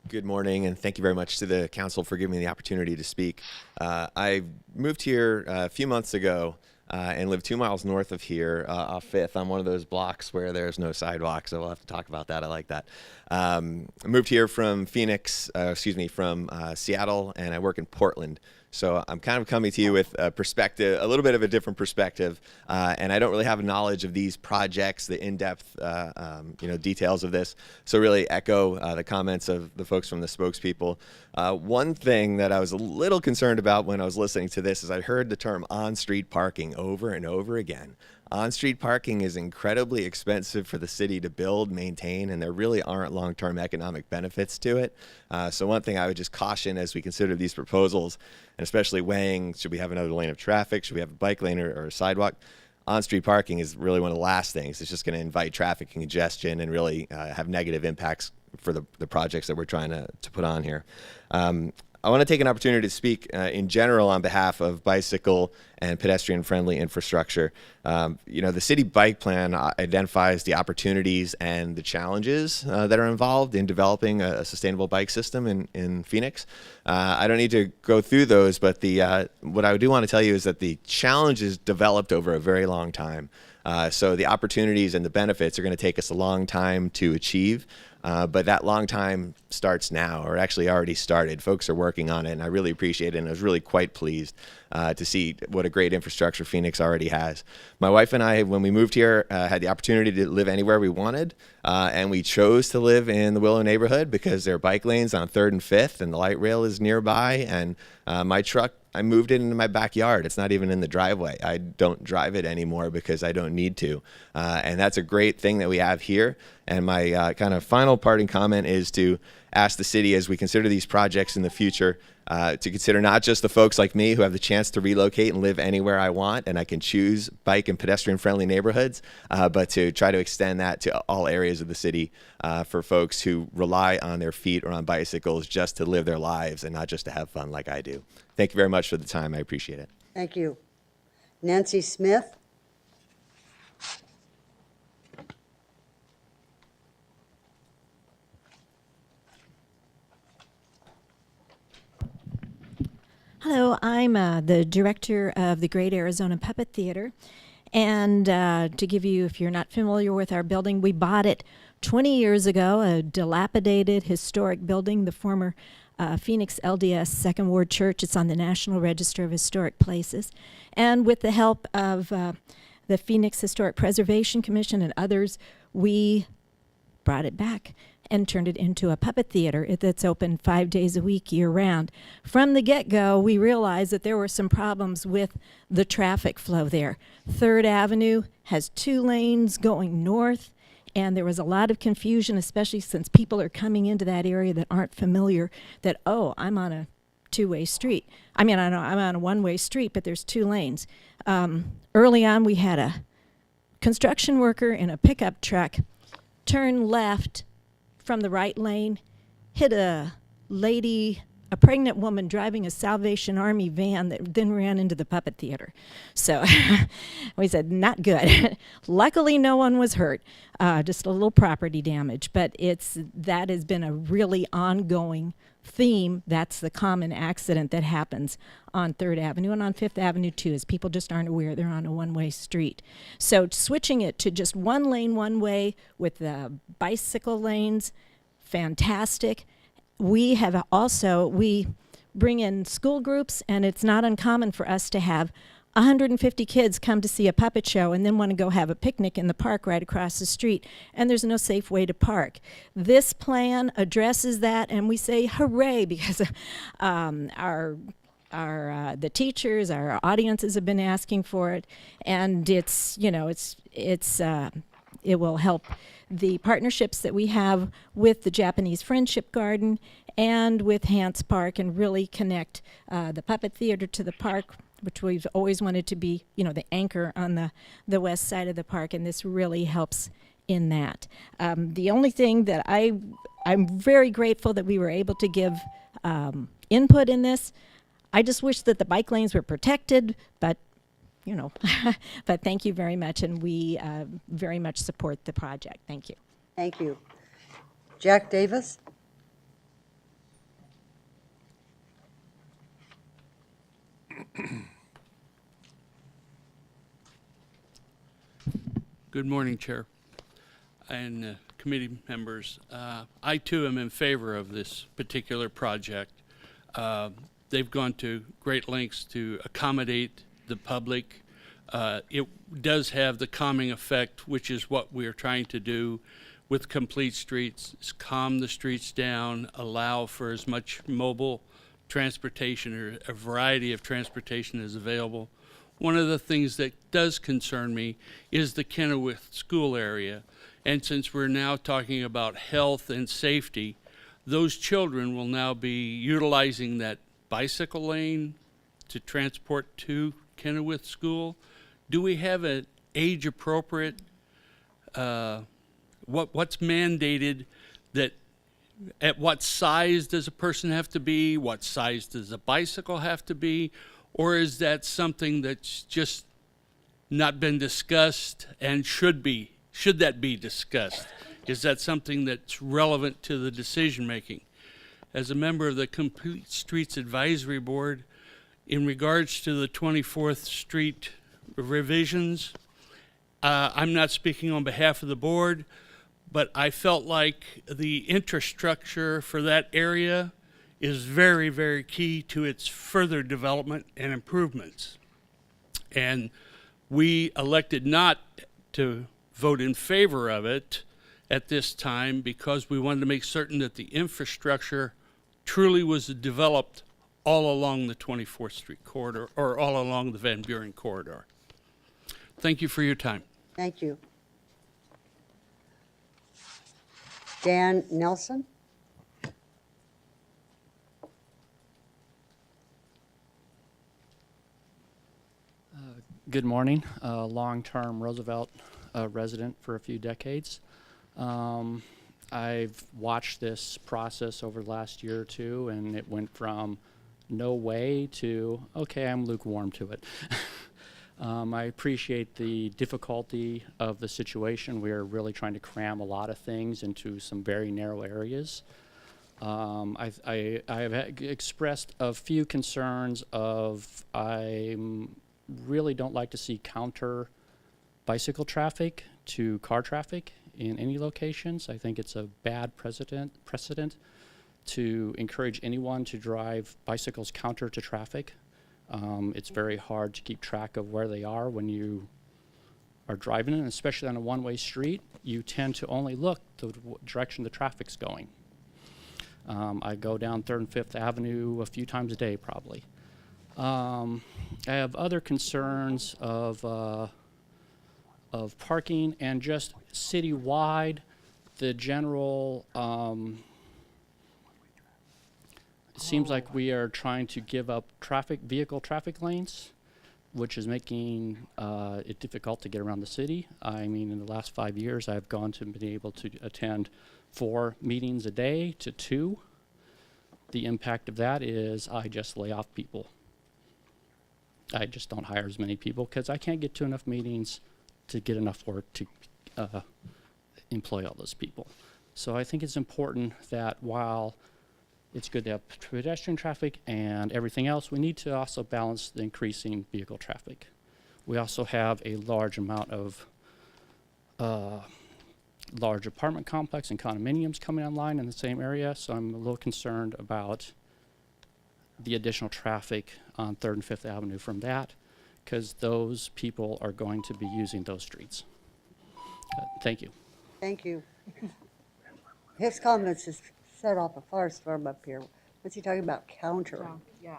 Good morning, and thank you very much to the council for giving me the opportunity to speak. I moved here a few months ago and live 2 miles north of here off 5th on one of those blocks where there's no sidewalk, so we'll have to talk about that. I like that. I moved here from from Seattle, and I work in Portland. So I'm kind of coming to you with a perspective, a little bit of a different perspective, and I don't really have knowledge of these projects, the in-depth details of this. So really echo the comments of the folks from the spokespeople. One thing that I was a little concerned about when I was listening to this is I heard the term on-street parking over and over again. On-street parking is incredibly expensive for the city to build, maintain, and there really aren't long-term economic benefits to it. So one thing I would just caution as we consider these proposals, and especially weighing, should we have another lane of traffic, should we have a bike lane or a sidewalk? On-street parking is really one of the last things. It's just going to invite traffic congestion and really have negative impacts for the projects that we're trying to put on here. I want to take an opportunity to speak in general on behalf of bicycle and pedestrian-friendly infrastructure. The city bike plan identifies the opportunities and the challenges that are involved in developing a sustainable bike system in Phoenix. I don't need to go through those, but what I do want to tell you is that the challenges developed over a very long time. So the opportunities and the benefits are going to take us a long time to achieve. But that long time starts now, or actually already started. Folks are working on it, and I really appreciate it, and I was really quite pleased to see what a great infrastructure Phoenix already has. My wife and I, when we moved here, had the opportunity to live anywhere we wanted, and we chose to live in the Willow neighborhood because there are bike lanes on 3rd and 5th, and the light rail is nearby, and my truck, I moved it into my backyard. It's not even in the driveway. I don't drive it anymore because I don't need to. And that's a great thing that we have here. And my kind of final parting comment is to ask the city, as we consider these projects in the future, to consider not just the folks like me who have the chance to relocate and live anywhere I want and I can choose bike and pedestrian-friendly neighborhoods, but to try to extend that to all areas of the city for folks who rely on their feet or on bicycles just to live their lives and not just to have fun like I do. Thank you very much for the time. I appreciate it. Thank you. Nancy Smith? Hello, I'm the director of the Great Arizona Puppet Theater. And to give you, if you're not familiar with our building, we bought it 20 years ago, a dilapidated historic building, the former Phoenix LDS Second Ward Church. It's on the National Register of Historic Places. And with the help of the Phoenix Historic Preservation Commission and others, we brought it back and turned it into a puppet theater that's open 5 days a week, year-round. From the get-go, we realized that there were some problems with the traffic flow there. 3rd Avenue has 2 lanes going north, and there was a lot of confusion, especially since people are coming into that area that aren't familiar, that, oh, I'm on a two-way street. I mean, I'm on a one-way street, but there's 2 lanes. Early on, we had a construction worker in a pickup truck turn left from the right lane, hit a lady a pregnant woman driving a Salvation Army van that then ran into the puppet theater. So we said, not good. Luckily, no one was hurt, just a little property damage. But that has been a really ongoing theme. That's the common accident that happens on 3rd Avenue and on 5th Avenue too, is people just aren't aware they're on a one-way street. So switching it to just one lane, one way with the bicycle lanes, fantastic. We bring in school groups, and it's not uncommon for us to have 150 kids come to see a puppet show and then want to go have a picnic in the park right across the street, and there's no safe way to park. This plan addresses that, and we say hooray, because the teachers, our audiences have been asking for it, and it will help the partnerships that we have with the Japanese Friendship Garden and with Hance Park, and really connect the puppet theater to the park, which we've always wanted to be, the anchor on the west side of the park, and this really helps in that. The only thing that I'm very grateful that we were able to give input in this. I just wish that the bike lanes were protected, but but thank you very much, and we very much support the project. Thank you. Thank you. Jack Davis? Good morning, Chair and committee members. I too am in favor of this particular project. They've gone to great lengths to accommodate the public. It does have the calming effect, which is what we're trying to do with Complete Streets, is calm the streets down, allow for as much mobile transportation or a variety of transportation as available. One of the things that does concern me is the Kenilworth School area. And since we're now talking about health and safety, those children will now be utilizing that bicycle lane to transport to Kenilworth School. Do we have an age appropriate, what's mandated, that at what size does a person have to be? What size does a bicycle have to be? Or is that something that's just not been discussed, and should that be discussed? Is that something that's relevant to the decision making? As a member of the Complete Streets Advisory Board, in regards to the 24th Street revisions, I'm not speaking on behalf of the board, but I felt like the infrastructure for that area is very, very key to its further development and improvements. And we elected not to vote in favor of it at this time because we wanted to make certain that the infrastructure truly was developed all along the 24th Street corridor, or all along the Van Buren corridor. Thank you for your time. Thank you. Dan Nelson? Good morning. Long-term Roosevelt resident for a few decades. I've watched this process over the last year or two, and it went from no way to, okay, I'm lukewarm to it. I appreciate the difficulty of the situation. We're really trying to cram a lot of things into some very narrow areas. I have expressed a few concerns of I really don't like to see counter bicycle traffic to car traffic in any locations. I think it's a bad precedent to encourage anyone to drive bicycles counter to traffic. It's very hard to keep track of where they are when you are driving, and especially on a one-way street, you tend to only look the direction the traffic's going. I go down 3rd and 5th Avenue a few times a day, probably. I have other concerns of parking and just citywide, the general, it seems like we are trying to give up vehicle traffic lanes, which is making it difficult to get around the city. I mean, in the last 5 years, I've been able to attend 4 meetings a day to 2. The impact of that is I just lay off people. I just don't hire as many people because I can't get to enough meetings to get enough work to employ all those people. So I think it's important that while it's good to have pedestrian traffic and everything else, we need to also balance the increasing vehicle traffic. We also have a large amount of large apartment complex and condominiums coming online in the same area, so I'm a little concerned about the additional traffic on 3rd and 5th Avenue from that, because those people are going to be using those streets. Thank you. Thank you. His comments has set off a firestorm up here. What's he talking about, countering? Yeah.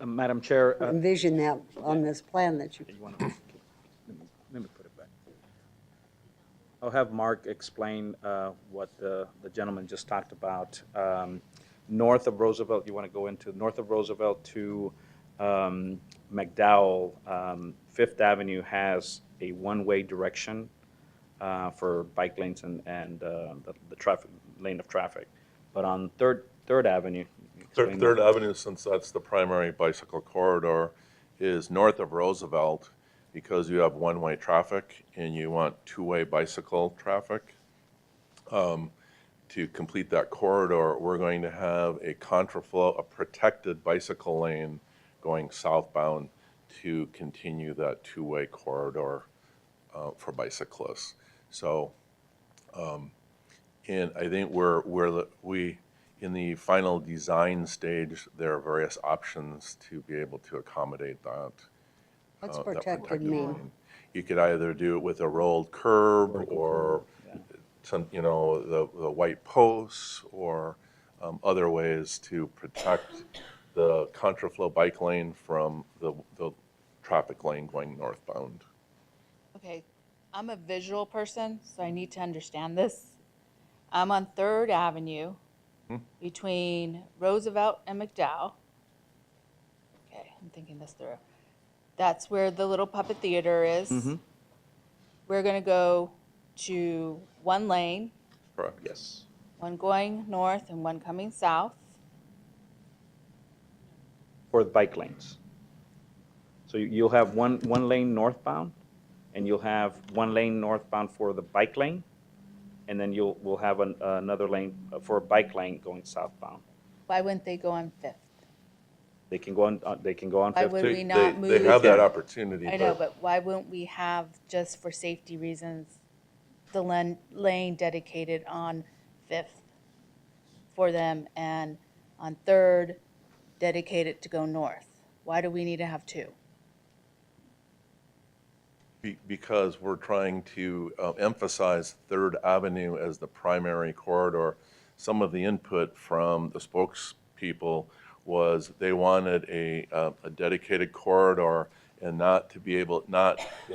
Madam Chair. Envision that on this plan that you. Let me put it back. I'll have Mark explain what the gentleman just talked about. North of Roosevelt, you want to go into north of Roosevelt to McDowell, 5th Avenue has a one-way direction for bike lanes and the traffic lane of traffic. But on Third Avenue, Third Avenue, since that's the primary bicycle corridor, is north of Roosevelt because you have one-way traffic and you want two-way bicycle traffic. To complete that corridor, we're going to have a contraflow, a protected bicycle lane going southbound to continue that two-way corridor for bicyclists. So, and I think we in the final design stage, there are various options to be able to accommodate that. What's that protected mean? lane. You could either do it with a rolled curb or some, the white posts or other ways to protect the contraflow bike lane from the traffic lane going northbound. Okay, I'm a visual person, so I need to understand this. I'm on 3rd Avenue between Roosevelt and McDowell. Okay, I'm thinking this through. That's where the little puppet theater is. We're gonna go to one lane, Correct. Yes. one going north and one coming south. For the bike lanes. So you'll have one lane northbound, and you'll have one lane northbound for the bike lane, and then we'll have another lane for a bike lane going southbound. Why wouldn't they go on 5th? They can go on. They can go on Why 5th. would too. we not move? They have that opportunity. I know, but why wouldn't we have, just for safety reasons, the lane dedicated on 5th for them and on 3rd dedicated to go north? Why do we need to have two? Because we're trying to emphasize 3rd Avenue as the primary corridor. Some of the input from the spokespeople was they wanted a dedicated corridor and not to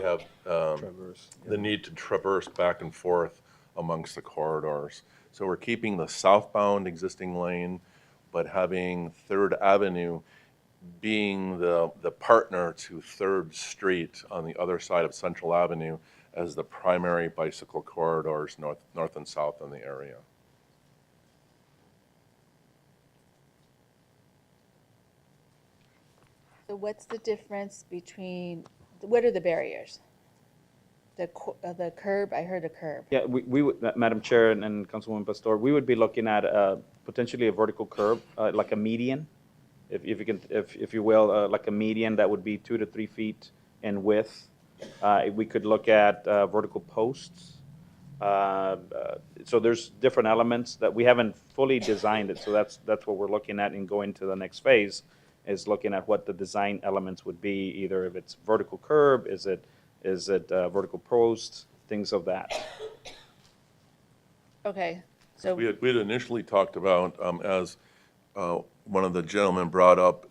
have the need to traverse back and forth amongst the corridors. So we're keeping the southbound existing lane, but having 3rd Avenue being the partner to 3rd Street on the other side of Central Avenue as the primary bicycle corridors north and south in the area. So what's the difference between, what are the barriers? The curb, I heard a curb. Yeah, we would, Madam Chair and Councilwoman Pastor, we would be looking at potentially a vertical curb, like a median, if you will, like a median that would be 2 to 3 feet in width. We could look at vertical posts. So there's different elements that we haven't fully designed it. So that's what we're looking at and going to the next phase, is looking at what the design elements would be, either if it's vertical curb, is it vertical posts, things of that. Okay, so. We had initially talked about, as one of the gentlemen brought up,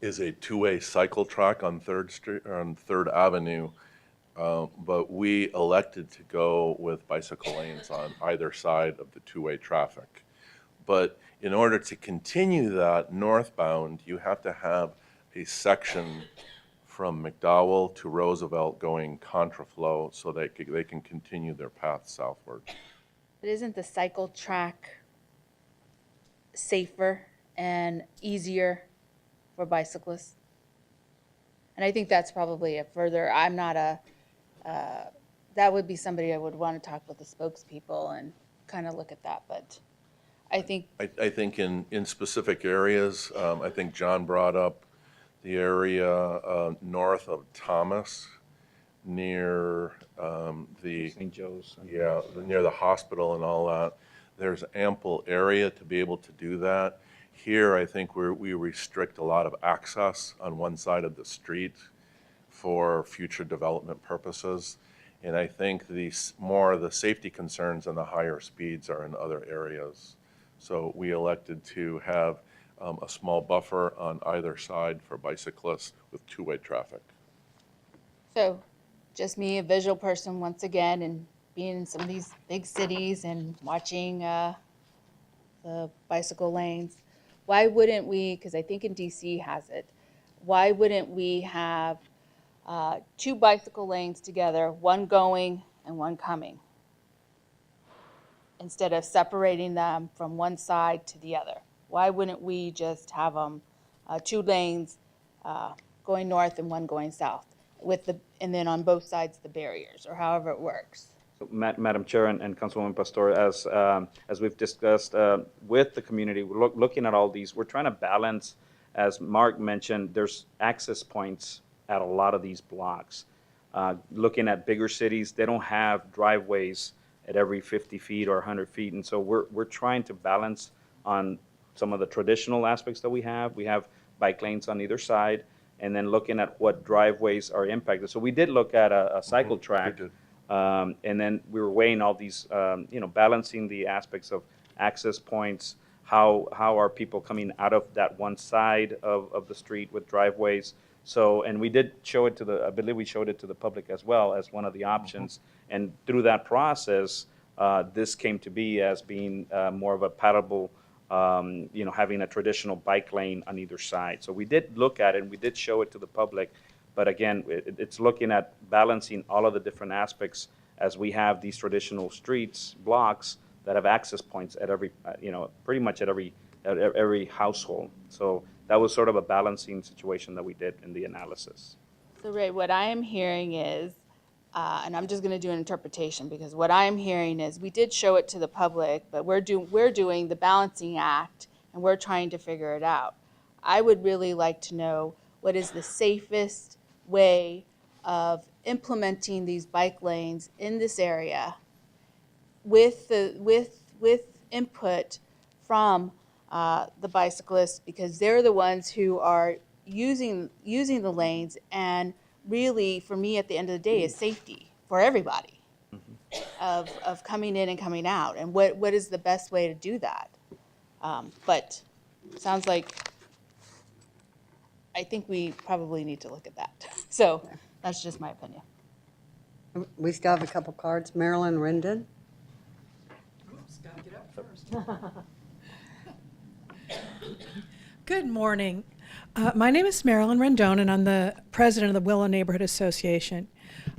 is a two-way cycle track on 3rd Street, or on 3rd Avenue. But we elected to go with bicycle lanes on either side of the two-way traffic. But in order to continue that northbound, you have to have a section from McDowell to Roosevelt going contraflow so they can continue their path southward. But isn't the cycle track safer and easier for bicyclists? And I think that's probably a further, I'm not a, that would be somebody I would want to talk with the spokespeople and kind of look at that, but I think, I think in specific areas, I think John brought up the area north of Thomas, near the St. Joe's. Yeah, near the hospital and all that. There's ample area to be able to do that. Here, I think we restrict a lot of access on one side of the street for future development purposes. And I think more of the safety concerns and the higher speeds are in other areas. So we elected to have a small buffer on either side for bicyclists with two-way traffic. so just me, a visual person once again, and being in some of these big cities and watching the bicycle lanes, why wouldn't we, because I think in DC has it, why wouldn't we have two bicycle lanes together, one going and one coming, instead of separating them from one side to the other? Why wouldn't we just have them two lanes going north and one going south, and then on both sides the barriers, or however it works? So, Madam Chair and Councilwoman Pastor, as we've discussed with the community, we're looking at all these, we're trying to balance, as Mark mentioned, there's access points at a lot of these blocks. Looking at bigger cities, they don't have driveways at every 50 feet or 100 feet, and so we're trying to balance on some of the traditional aspects that we have. We have bike lanes on either side, and then looking at what driveways are impacted. So we did look at a cycle track. And then we were weighing all these, balancing the aspects of access points, how are people coming out of that one side of the street with driveways. So, and we did show it I believe we showed it to the public as well as one of the options. And through that process, this came to be as being more of a paddleable, having a traditional bike lane on either side. So we did look at it and we did show it to the public. But again, it's looking at balancing all of the different aspects as we have these traditional streets, blocks that have access points at every, pretty much at every household. So that was sort of a balancing situation that we did in the analysis. So Ray, what I am hearing is, and I'm just going to do an interpretation, because what I am hearing is we did show it to the public, but we're doing the balancing act and we're trying to figure it out. I would really like to know what is the safest way of implementing these bike lanes in this area with input from the bicyclists, because they're the ones who are using the lanes, and really for me at the end of the day is safety for everybody of coming in and coming out, and what is the best way to do that. But sounds like I think we probably need to look at that. So that's just my opinion. We still have a couple cards. Marilyn Rendon. Good morning. My name is Marilyn Rendon, and I'm the president of the Willow Neighborhood Association.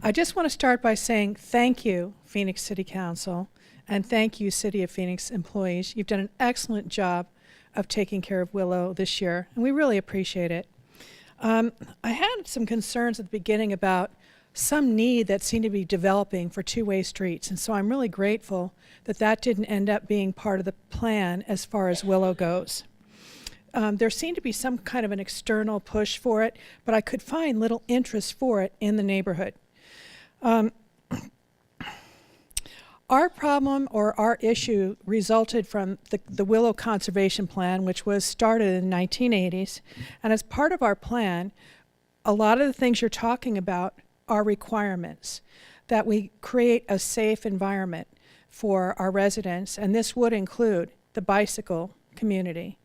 I just want to start by saying thank you, Phoenix City Council, and thank you, City of Phoenix employees. You've done an excellent job of taking care of Willow this year, and we really appreciate it. I had some concerns at the beginning about some need that seemed to be developing for two-way streets, and so I'm really grateful that that didn't end up being part of the plan as far as Willow goes. There seemed to be some kind of an external push for it, but I could find little interest for it in the neighborhood. Our problem or our issue resulted from the Willow Conservation Plan, which was started in the 1980s. And as part of our plan, a lot of the things you're talking about are requirements, that we create a safe environment for our residents, and this would include the bicycle community.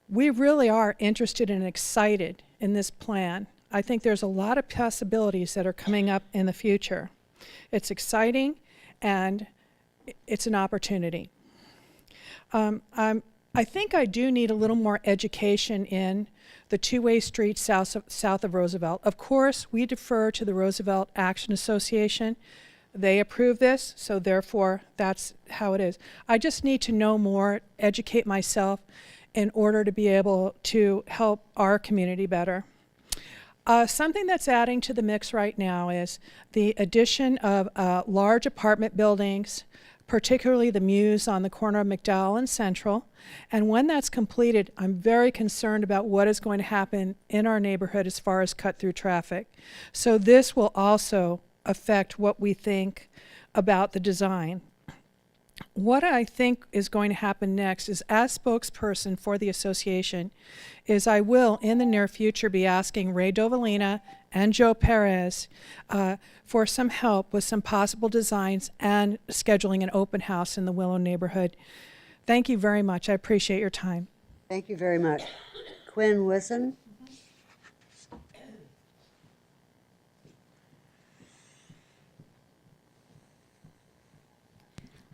We really are interested and excited in this plan. I think there's a lot of possibilities that are coming up in the future. It's exciting and it's an opportunity. I'm I think I do need a little more education in the two-way streets south of Roosevelt. Of course, we defer to the Roosevelt Action Association. They approve this, so therefore that's how it is. I just need to know more, educate myself in order to be able to help our community better. Something that's adding to the mix right now is the addition of large apartment buildings, particularly the Muse on the corner of McDowell and Central. And when that's completed, I'm very concerned about what is going to happen in our neighborhood as far as cut-through traffic. So this will also affect what we think about the design. What I think is going to happen next is, as spokesperson for the association, is I will in the near future be asking Ray Dovalina and Joe Perez for some help with some possible designs and scheduling an open house in the Willow neighborhood. Thank you very much. I appreciate your time. Thank you very much. Quinn Wilson.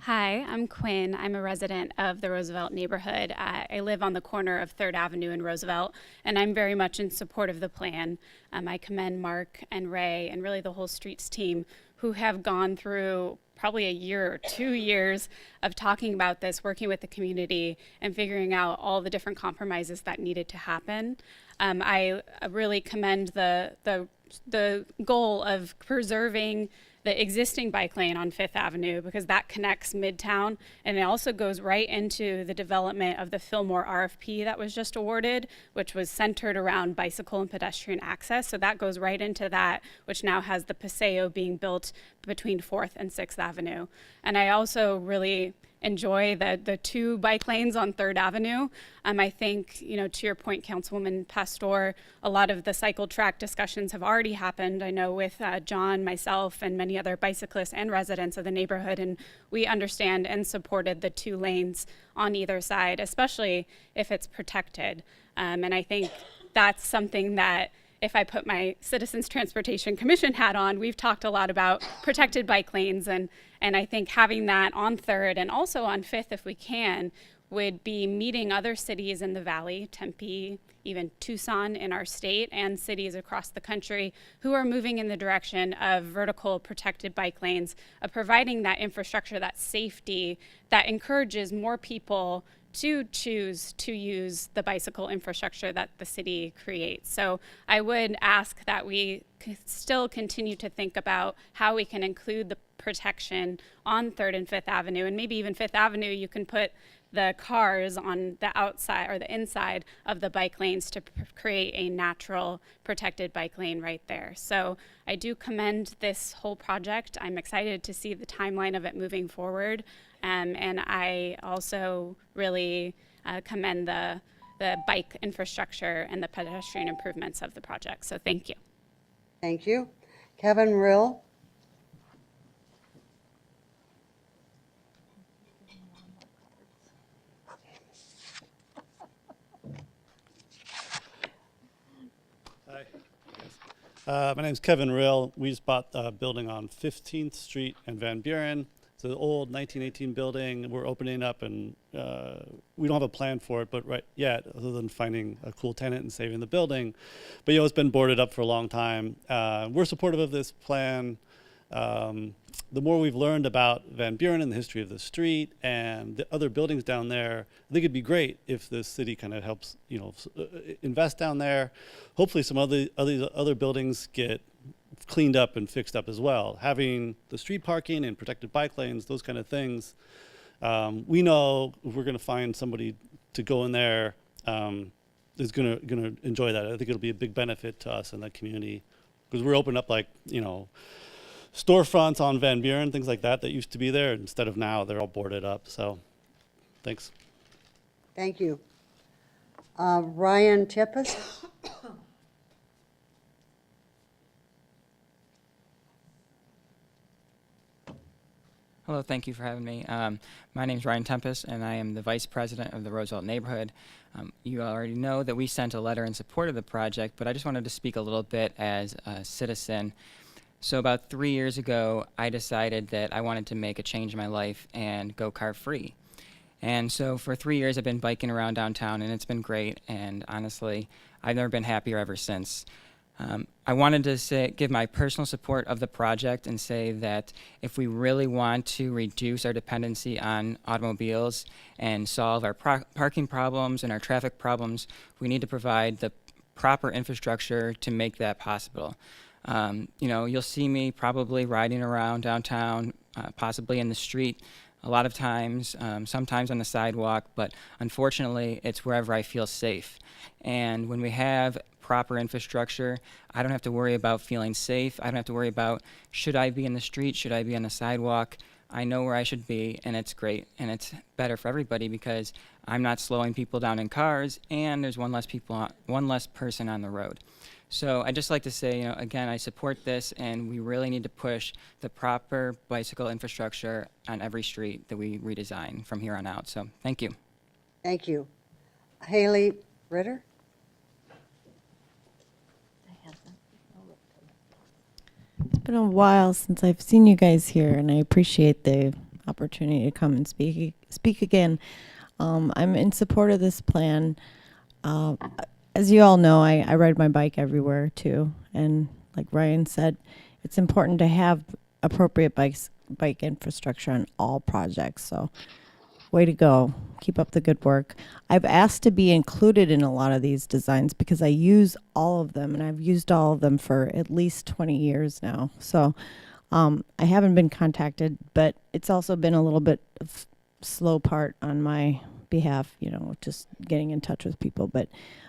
Hi, I'm Quinn. I'm a resident of the Roosevelt neighborhood. I live on the corner of 3rd Avenue and Roosevelt, and I'm very much in support of the plan. I commend Mark and Ray and really the whole streets team who have gone through probably a year or 2 years of talking about this, working with the community, and figuring out all the different compromises that needed to happen. I really commend the goal of preserving the existing bike lane on 5th Avenue, because that connects Midtown, and it also goes right into the development of the Fillmore RFP that was just awarded, which was centered around bicycle and pedestrian access. So that goes right into that, which now has the Paseo being built between 4th and 6th Avenue. And I also really enjoy the 2 bike lanes on 3rd Avenue. I think, to your point, Councilwoman Pastor, a lot of the cycle track discussions have already happened, I know, with John, myself, and many other bicyclists and residents of the neighborhood, and we understand and supported the 2 lanes on either side, especially if it's protected. And I think that's something that, if I put my Citizens Transportation Commission hat on, we've talked a lot about protected bike lanes, and I think having that on 3rd and also on 5th, if we can, would be meeting other cities in the valley, Tempe, even Tucson in our state, and cities across the country who are moving in the direction of vertical protected bike lanes, of providing that infrastructure, that safety that encourages more people to choose to use the bicycle infrastructure that the city creates. So I would ask that we still continue to think about how we can include the protection on 3rd and 5th Avenue, and maybe even 5th Avenue, you can put the cars on the outside or the inside of the bike lanes to create a natural protected bike lane right there. So I do commend this whole project. I'm excited to see the timeline of it moving forward. And I also really commend the bike infrastructure and the pedestrian improvements of the project. So thank you. Thank you. Kevin Rill. Hi. My name's Kevin Rill. We just bought a building on 15th Street and Van Buren. It's an old 1918 building. We're opening up, and we don't have a plan for it, but right yet, other than finding a cool tenant and saving the building. But it's been boarded up for a long time. We're supportive of this plan. The more we've learned about Van Buren and the history of the street and the other buildings down there, I think it'd be great if the city kind of helps, invest down there. Hopefully, some other buildings get cleaned up and fixed up as well. Having the street parking and protected bike lanes, those kind of things. We know if we're going to find somebody to go in there is going to enjoy that. I think it'll be a big benefit to us and the community, because we're opening up storefronts on Van Buren, things like that used to be there. Instead of now, they're all boarded up. So, thanks. Thank you. Ryan Tippis. Hello, thank you for having me. My name is Ryan Tempest, and I am the Vice President of the Roosevelt Neighborhood. You already know that we sent a letter in support of the project, but I just wanted to speak a little bit as a citizen. So about 3 years ago, I decided that I wanted to make a change in my life and go car free. And so for 3 years, I've been biking around downtown, and it's been great. And honestly, I've never been happier ever since. I wanted to give my personal support of the project and say that if we really want to reduce our dependency on automobiles and solve our parking problems and our traffic problems, we need to provide the proper infrastructure to make that possible. You'll see me probably riding around downtown, possibly in the street, a lot of times, sometimes on the sidewalk, but unfortunately, it's wherever I feel safe. And when we have proper infrastructure, I don't have to worry about feeling safe. I don't have to worry about, should I be in the street? Should I be on the sidewalk? I know where I should be, and it's great. And it's better for everybody because I'm not slowing people down in cars, and there's one less person on the road. So I'd just like to say, again, I support this, and we really need to push the proper bicycle infrastructure on every street that we redesign from here on out. So thank you. Thank you. Haley Ritter? It's been a while since I've seen you guys here, and I appreciate the opportunity to come and speak again. I'm in support of this plan. As you all know, I ride my bike everywhere too, and like Ryan said, it's important to have appropriate bike infrastructure on all projects. So, way to go! Keep up the good work. I've asked to be included in a lot of these designs because I use all of them, and I've used all of them for at least 20 years now. So, I haven't been contacted, but it's also been a little bit of slow part on my behalf, just getting in touch with people. But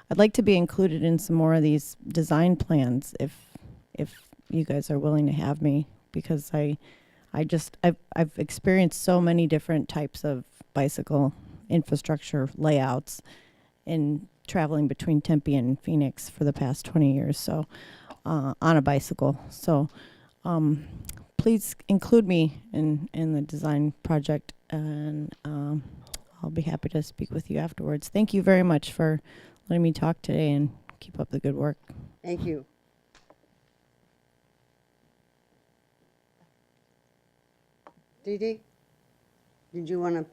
I'd like to be included in some more of these design plans if you guys are willing to have me, because I've experienced so many different types of bicycle infrastructure layouts in traveling between Tempe and Phoenix for the past 20 years, so on a bicycle. So please include me in the design project, and I'll be happy to speak with you afterwards. Thank you very much for letting me talk today, and keep up the good work. Thank you. Dee Dee, did you want to?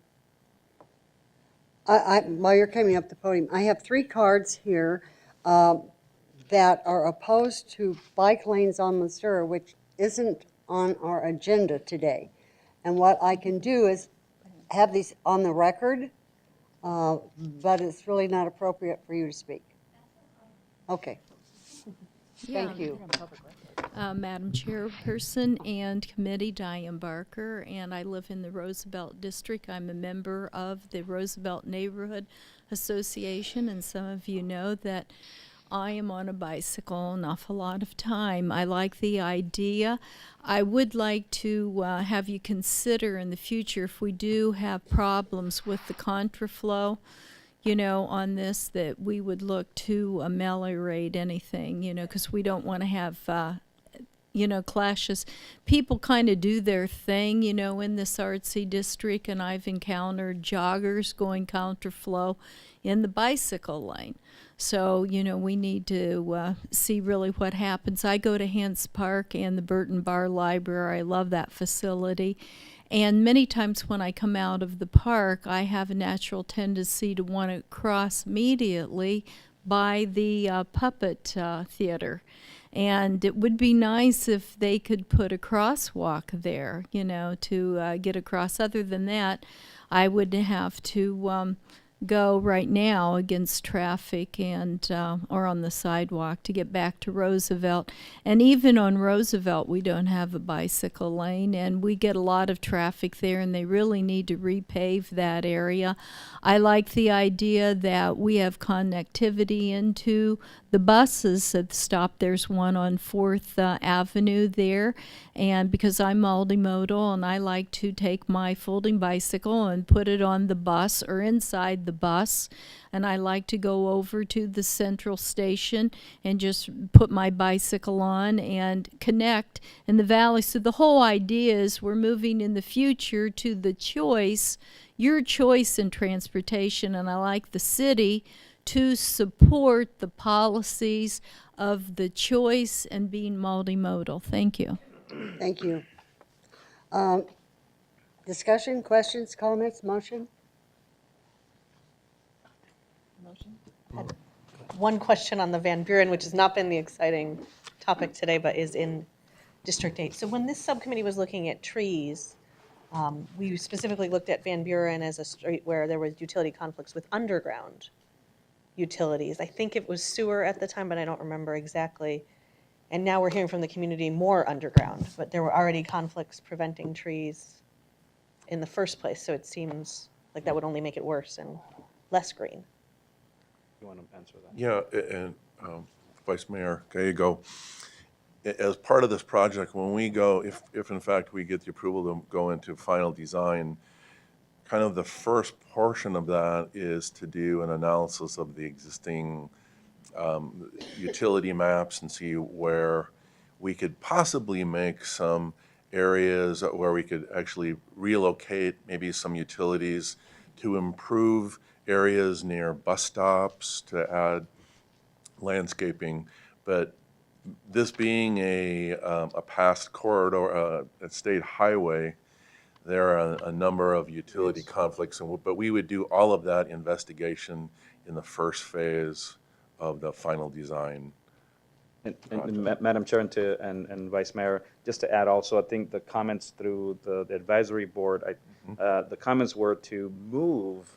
While you're coming up the podium, I have 3 cards here that are opposed to bike lanes on Missouri, which isn't on our agenda today. And what I can do is have these on the record, but it's really not appropriate for you to speak. Okay. Thank you. Madam Chairperson and Committee, Diane Barker, and I live in the Roosevelt District. I'm a member of the Roosevelt Neighborhood Association, and some of you know that I am on a bicycle an awful lot of time. I like the idea. I would like to have you consider in the future, if we do have problems with the contraflow, on this, that we would look to ameliorate anything, because we don't want to have, clashes. People kind of do their thing, in this artsy district, and I've encountered joggers going contraflow in the bicycle lane. So, we need to see really what happens. I go to Hance Park and the Burton Barr Library. I love that facility. And many times when I come out of the park, I have a natural tendency to want to cross immediately by the puppet theater. And it would be nice if they could put a crosswalk there, to get across. Other than that, I would have to go right now against traffic and or on the sidewalk to get back to Roosevelt. And even on Roosevelt, we don't have a bicycle lane, and we get a lot of traffic there, and they really need to repave that area. I like the idea that we have connectivity into the buses at the stop. There's one on 4th Avenue there, and because I'm multimodal and I like to take my folding bicycle and put it on the bus or inside the bus, and I like to go over to the central station and just put my bicycle on and connect in the valley. So the whole idea is we're moving in the future to the choice, your choice in transportation, and I like the city to support the policies of the choice and being multimodal. Thank you. Thank you. Discussion, questions, comments, motion? One question on the Van Buren, which has not been the exciting topic today, but is in District 8. So when this subcommittee was looking at trees, we specifically looked at Van Buren as a street where there was utility conflicts with underground utilities. I think it was sewer at the time, but I don't remember exactly. And now we're hearing from the community more underground, but there were already conflicts preventing trees in the first place. So it seems like that would only make it worse and less green. You want to answer that? Yeah, and Vice Mayor Gallego, as part of this project, when we go, if in fact we get the approval to go into final design, kind of the first portion of that is to do an analysis of the existing utility maps and see where we could possibly make some areas where we could actually relocate maybe some utilities to improve areas near bus stops, to add landscaping. But this being a past corridor, a state highway, there are a number of utility conflicts, but we would do all of that investigation in the first phase of the final design. And Madam Chair and Vice Mayor, just to add also, I think the comments through the advisory board, the comments were to move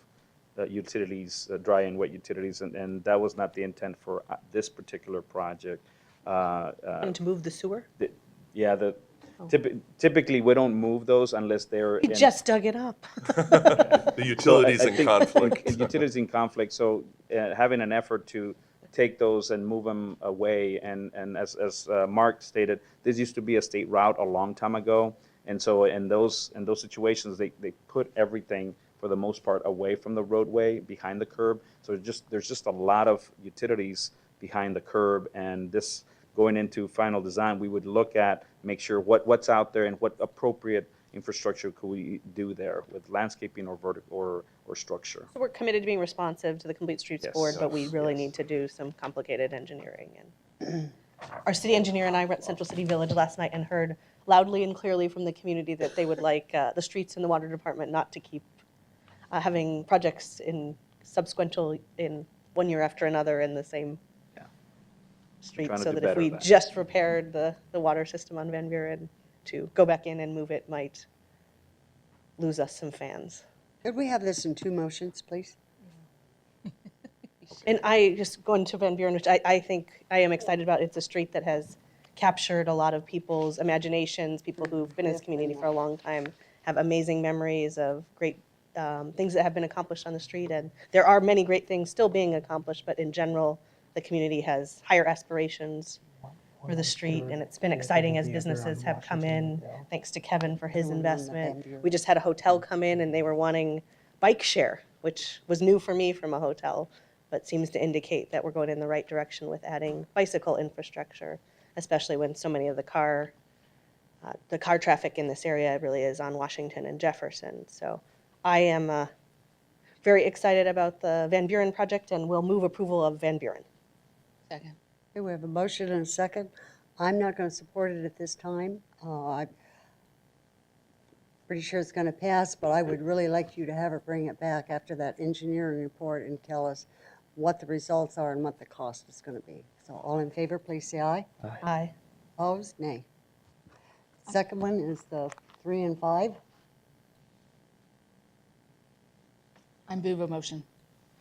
utilities, dry and wet utilities, and that was not the intent for this particular project. And to move the sewer? Yeah, typically we don't move those unless they're. We just dug it up. The utilities in conflict. Utilities in conflict, so having an effort to take those and move them away, and as Mark stated, this used to be a state route a long time ago, and so in those situations, they put everything for the most part away from the roadway, behind the curb, so there's just a lot of utilities behind the curb, and this going into final design, we would look at, make sure what's out there and what appropriate infrastructure could we do there with landscaping or vertical or structure. So we're committed to being responsive to the Complete Streets Yes. Board, but we really need to do some complicated engineering. And our city engineer and I were at Central City Village last night and heard loudly and clearly from the community that they would like the streets and the water department not to keep having projects in subsequential in one year after another in the same street, Trying to so do that if better we at that. just repaired the water system on Van Buren, to go back in and move it might lose us some fans. Could we have this in two motions, please? And I just going to Van Buren, which I think I am excited about. It's a street that has captured a lot of people's imaginations. People who've been in this community for a long time have amazing memories of great things that have been accomplished on the street. And there are many great things still being accomplished, but in general, the community has higher aspirations for the street, and it's been exciting as businesses have come in, thanks to Kevin for his investment. We just had a hotel come in, and they were wanting bike share, which was new for me from a hotel, but seems to indicate that we're going in the right direction with adding bicycle infrastructure, especially when so many of the car traffic in this area really is on Washington and Jefferson. So I am very excited about the Van Buren project, and will move approval of Van Buren. Second. Okay, we have a motion and a second. I'm not going to support it at this time. I'm pretty sure it's going to pass, but I would really like you to have her bring it back after that engineering report and tell us what the results are and what the cost is going to be. So all in favor, please say aye. Aye. Opposed? Nay. Second one is the 3 and 5. I move a motion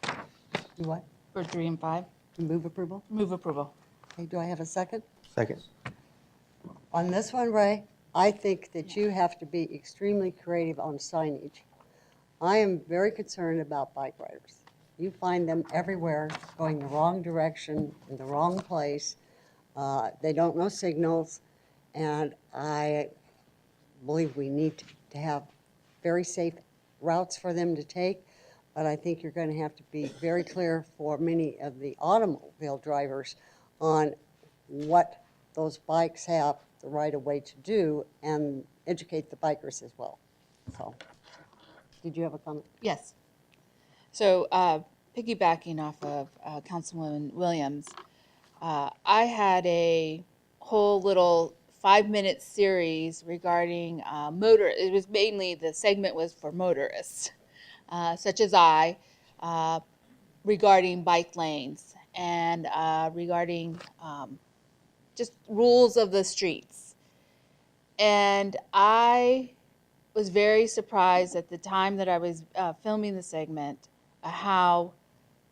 You what? for 3 and 5. You move approval? Move approval. Okay, do I have a second? Second. On this one, Ray, I think that you have to be extremely creative on signage. I am very concerned about bike riders. You find them everywhere, going the wrong direction, in the wrong place. They don't know signals, and I believe we need to have very safe routes for them to take. But I think you're going to have to be very clear for many of the automobile drivers on what those bikes have the right of way to do, and educate the bikers as well. So, did you have a comment? Yes. So piggybacking off of Councilwoman Williams, I had a whole little 5-minute series regarding it was mainly, the segment was for motorists, such as I, regarding bike lanes and regarding just rules of the streets. And I was very surprised at the time that I was filming the segment how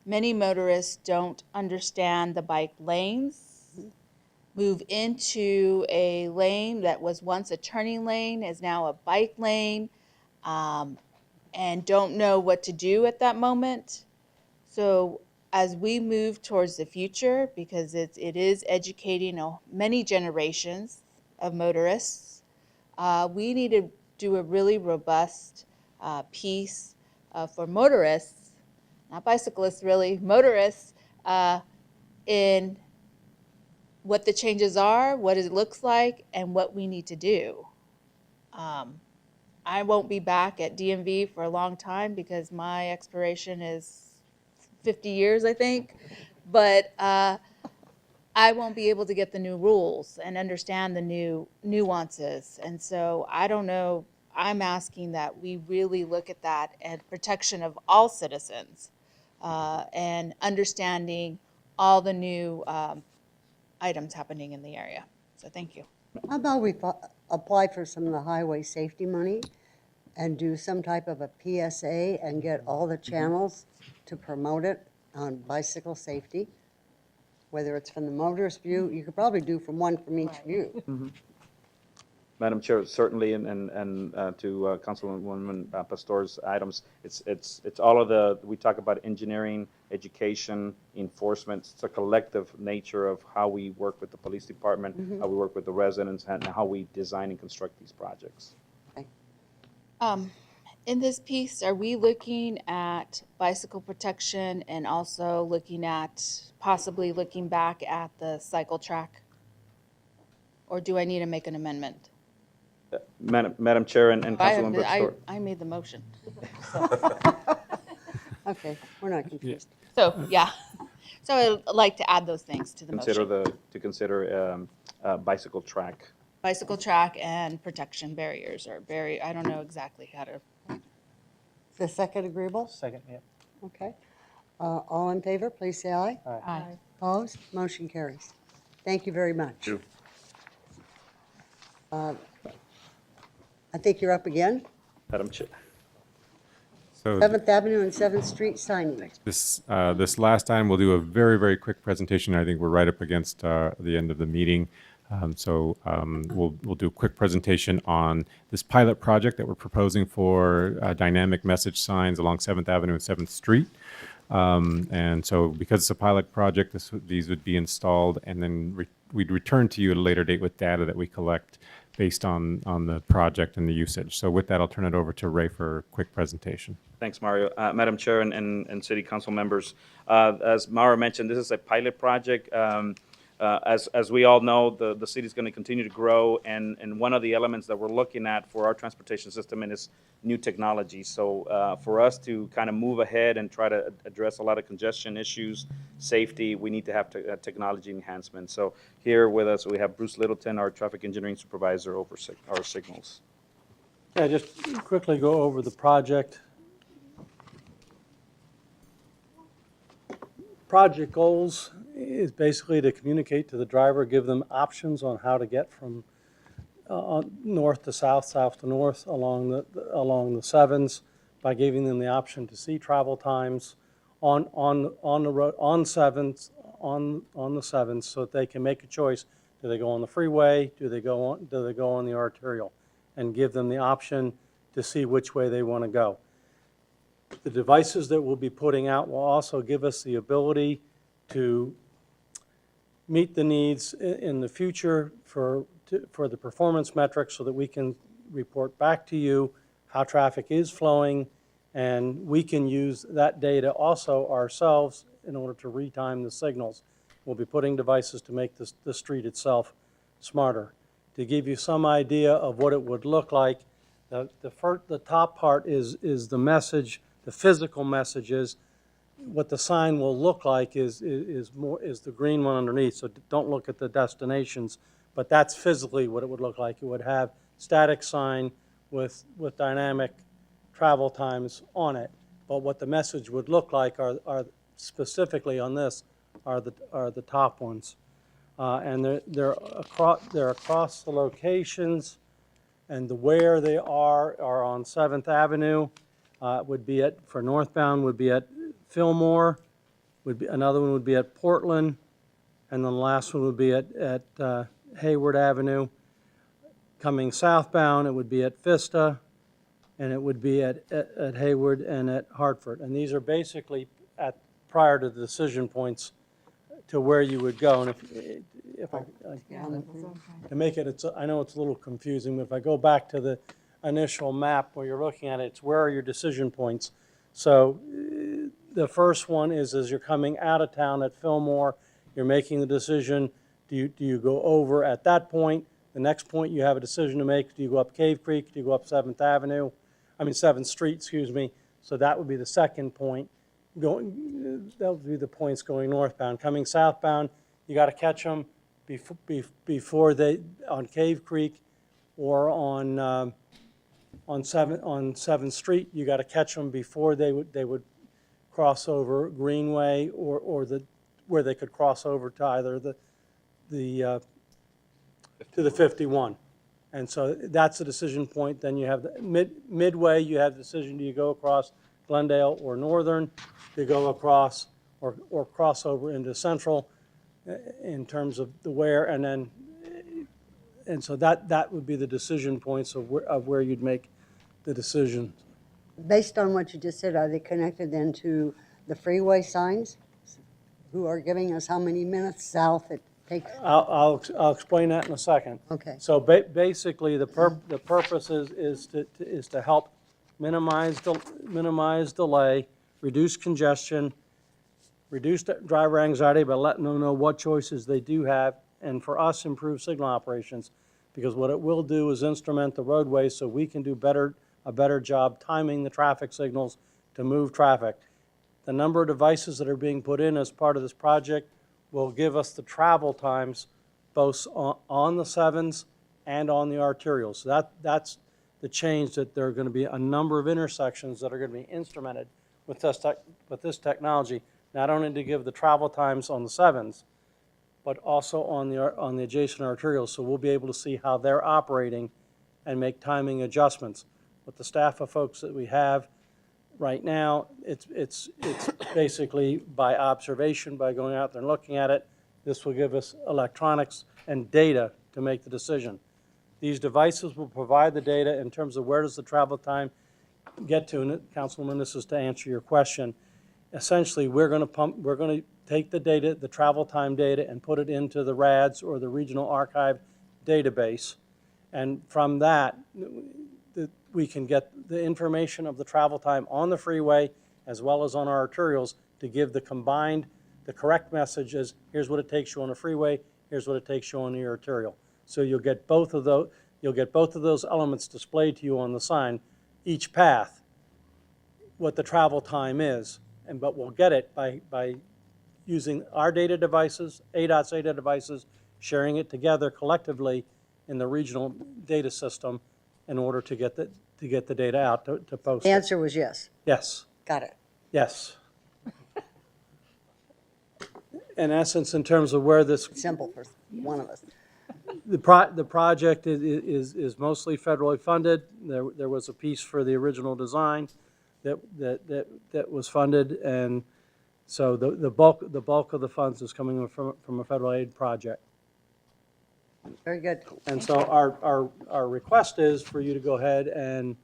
many motorists don't understand the bike lanes, move into a lane that was once a turning lane is now a bike lane, and don't know what to do at that moment. So as we move towards the future, because it is educating many generations of motorists, we need to do a really robust piece for motorists, not bicyclists really, motorists, in what the changes are, what it looks like, and what we need to do. I won't be back at DMV for a long time because my expiration is 50 years, I think. But I won't be able to get the new rules and understand the new nuances. And so I don't know, I'm asking that we really look at that and protection of all citizens and understanding all the new items happening in the area. So thank you. How about we apply for some of the highway safety money and do some type of a PSA and get all the channels to promote it on bicycle safety? Whether it's from the motorist view, you could probably do from one from each view. Madam Chair, certainly, and to Councilwoman Pastor's items, it's all of the, we talk about engineering, education, enforcement. It's a collective nature of how we work with the police department, how we work with the residents, and how we design and construct these projects. In this piece, are we looking at bicycle protection and also looking at, possibly looking back at the cycle track? Or do I need to make an amendment? Madam Chair and Councilwoman Pastor. I made the motion. Okay, we're not confused. So, yeah. So I'd like to add those things to the motion. Consider bicycle track. Bicycle track and protection barriers or I don't know exactly how to. Is the second agreeable? Second, yeah. Okay. All in favor, please say aye. Aye. Opposed? Motion carries. Thank you very much. I think you're up again. Madam Chair. So 7th Avenue and 7th Street signage. this last time, we'll do a very, very quick presentation. I think we're right up against the end of the meeting. We'll do a quick presentation on this pilot project that we're proposing for dynamic message signs along 7th Avenue and 7th Street. And so because it's a pilot project, these would be installed, and then we'd return to you at a later date with data that we collect based on the project and the usage. So with that, I'll turn it over to Ray for a quick presentation. Thanks, Mario. Madam Chair and City Council members, as Mario mentioned, this is a pilot project. As we all know, the city is going to continue to grow, and one of the elements that we're looking at for our transportation system is new technology. So for us to kind of move ahead and try to address a lot of congestion issues, safety, we need to have technology enhancement. So here with us, we have Bruce Littleton, our traffic engineering supervisor over our signals. Yeah, just quickly go over the project. Project goals is basically to communicate to the driver, give them options on how to get from north to south, south to north along the sevens, by giving them the option to see travel times on the road on the sevens, so that they can make a choice. Do they go on the freeway? Do they go on the arterial? And give them the option to see which way they want to go. The devices that we'll be putting out will also give us the ability to meet the needs in the future for the performance metrics, so that we can report back to you how traffic is flowing, and we can use that data also ourselves in order to retime the signals. We'll be putting devices to make the street itself smarter. To give you some idea of what it would look like, the top part is the message, the physical messages. What the sign will look like is the green one underneath, so don't look at the destinations, but that's physically what it would look like. It would have static sign with dynamic travel times on it, but what the message would look like are specifically on this are the top ones. And they're across the locations, and the where they are on 7th Avenue, would be for northbound would be at Fillmore, another one would be at Portland, and then the last one would be at Hayward Avenue. Coming southbound, it would be at Vista, and it would be at Hayward and at Hartford. And these are basically prior to the decision points to where you would go. And if I to make it, I know it's a little confusing, but if I go back to the initial map where you're looking at it, it's where are your decision points. So the first one is as you're coming out of town at Fillmore, you're making the decision, do you go over at that point? The next point you have a decision to make, do you go up Cave Creek, do you go up 7th Street, excuse me. So that would be the second point. That would be the points going northbound. Coming southbound, you got to catch them before they, on Cave Creek or on 7th Street, you got to catch them before they would cross over Greenway or where they could cross over to either to the 51. And so that's the decision point. Then you have the midway, you have the decision, do you go across Glendale or Northern, to go across or cross over into Central in terms of the where, and so that would be the decision points of where you'd make the decision. Based on what you just said, are they connected then to the freeway signs? Who are giving us how many minutes south it takes? I'll explain that in a second. Okay. So basically, the purpose is to help minimize delay, reduce congestion, reduce driver anxiety by letting them know what choices they do have, and for us, improve signal operations. Because what it will do is instrument the roadway so we can do a better job timing the traffic signals to move traffic. The number of devices that are being put in as part of this project will give us the travel times both on the 7s and on the arterials. So that's the change, that there are going to be a number of intersections that are going to be instrumented with this technology, not only to give the travel times on the 7s, but also on the adjacent arterials. So we'll be able to see how they're operating and make timing adjustments. With the staff of folks that we have right now, it's basically by observation, by going out there and looking at it. This will give us electronics and data to make the decision. These devices will provide the data in terms of where does the travel time get to. And Councilwoman, this is to answer your question. Essentially, we're going to take the data, the travel time data, and put it into the RADS or the Regional Archive database. And from that, we can get the information of the travel time on the freeway as well as on our arterials to give the correct message is, here's what it takes you on the freeway, here's what it takes you on the arterial. So you'll get both of those elements displayed to you on the sign, each path, what the travel time is. But we'll get it by using our data devices, ADOT's data devices, sharing it together collectively in the regional data system in order to get the data out to post The it. answer was yes. Yes. Got it. Yes. In essence, in terms of where this, Simple for one of us. the project is mostly federally funded. There was a piece for the original design that was funded, and so the bulk of the funds is coming from a federal aid project. Very good. And so our request is for you to go ahead and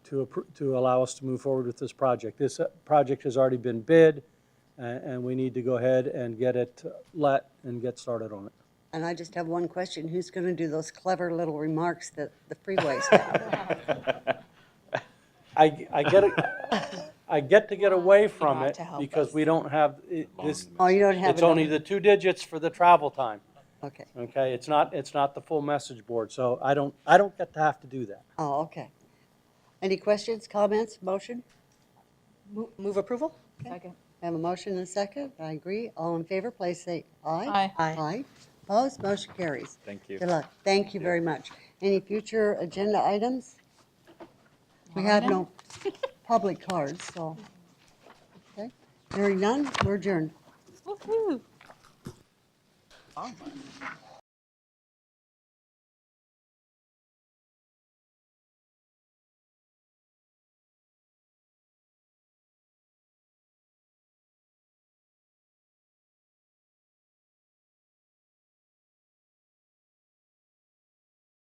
to allow us to move forward with this project. This project has already been bid, and we need to go ahead and get it let and get started on it. And I just have one question. Who's going to do those clever little remarks that the freeways have? I get to get away from it because we don't have this. Oh, you don't have It's it on- only the 2 digits for the travel time. Okay. Okay, it's not the full message board, so I don't get to have to do that. Oh, okay. Any questions, comments, motion? Move approval? Second. I have a motion and a second. I agree. All in favor, please say aye. Aye. Aye. Aye. Opposed, motion carries. Thank you. Good luck. Thank you very much. Any future agenda items? We have no public cards, so. Okay. Hearing none, we're adjourned. Woohoo.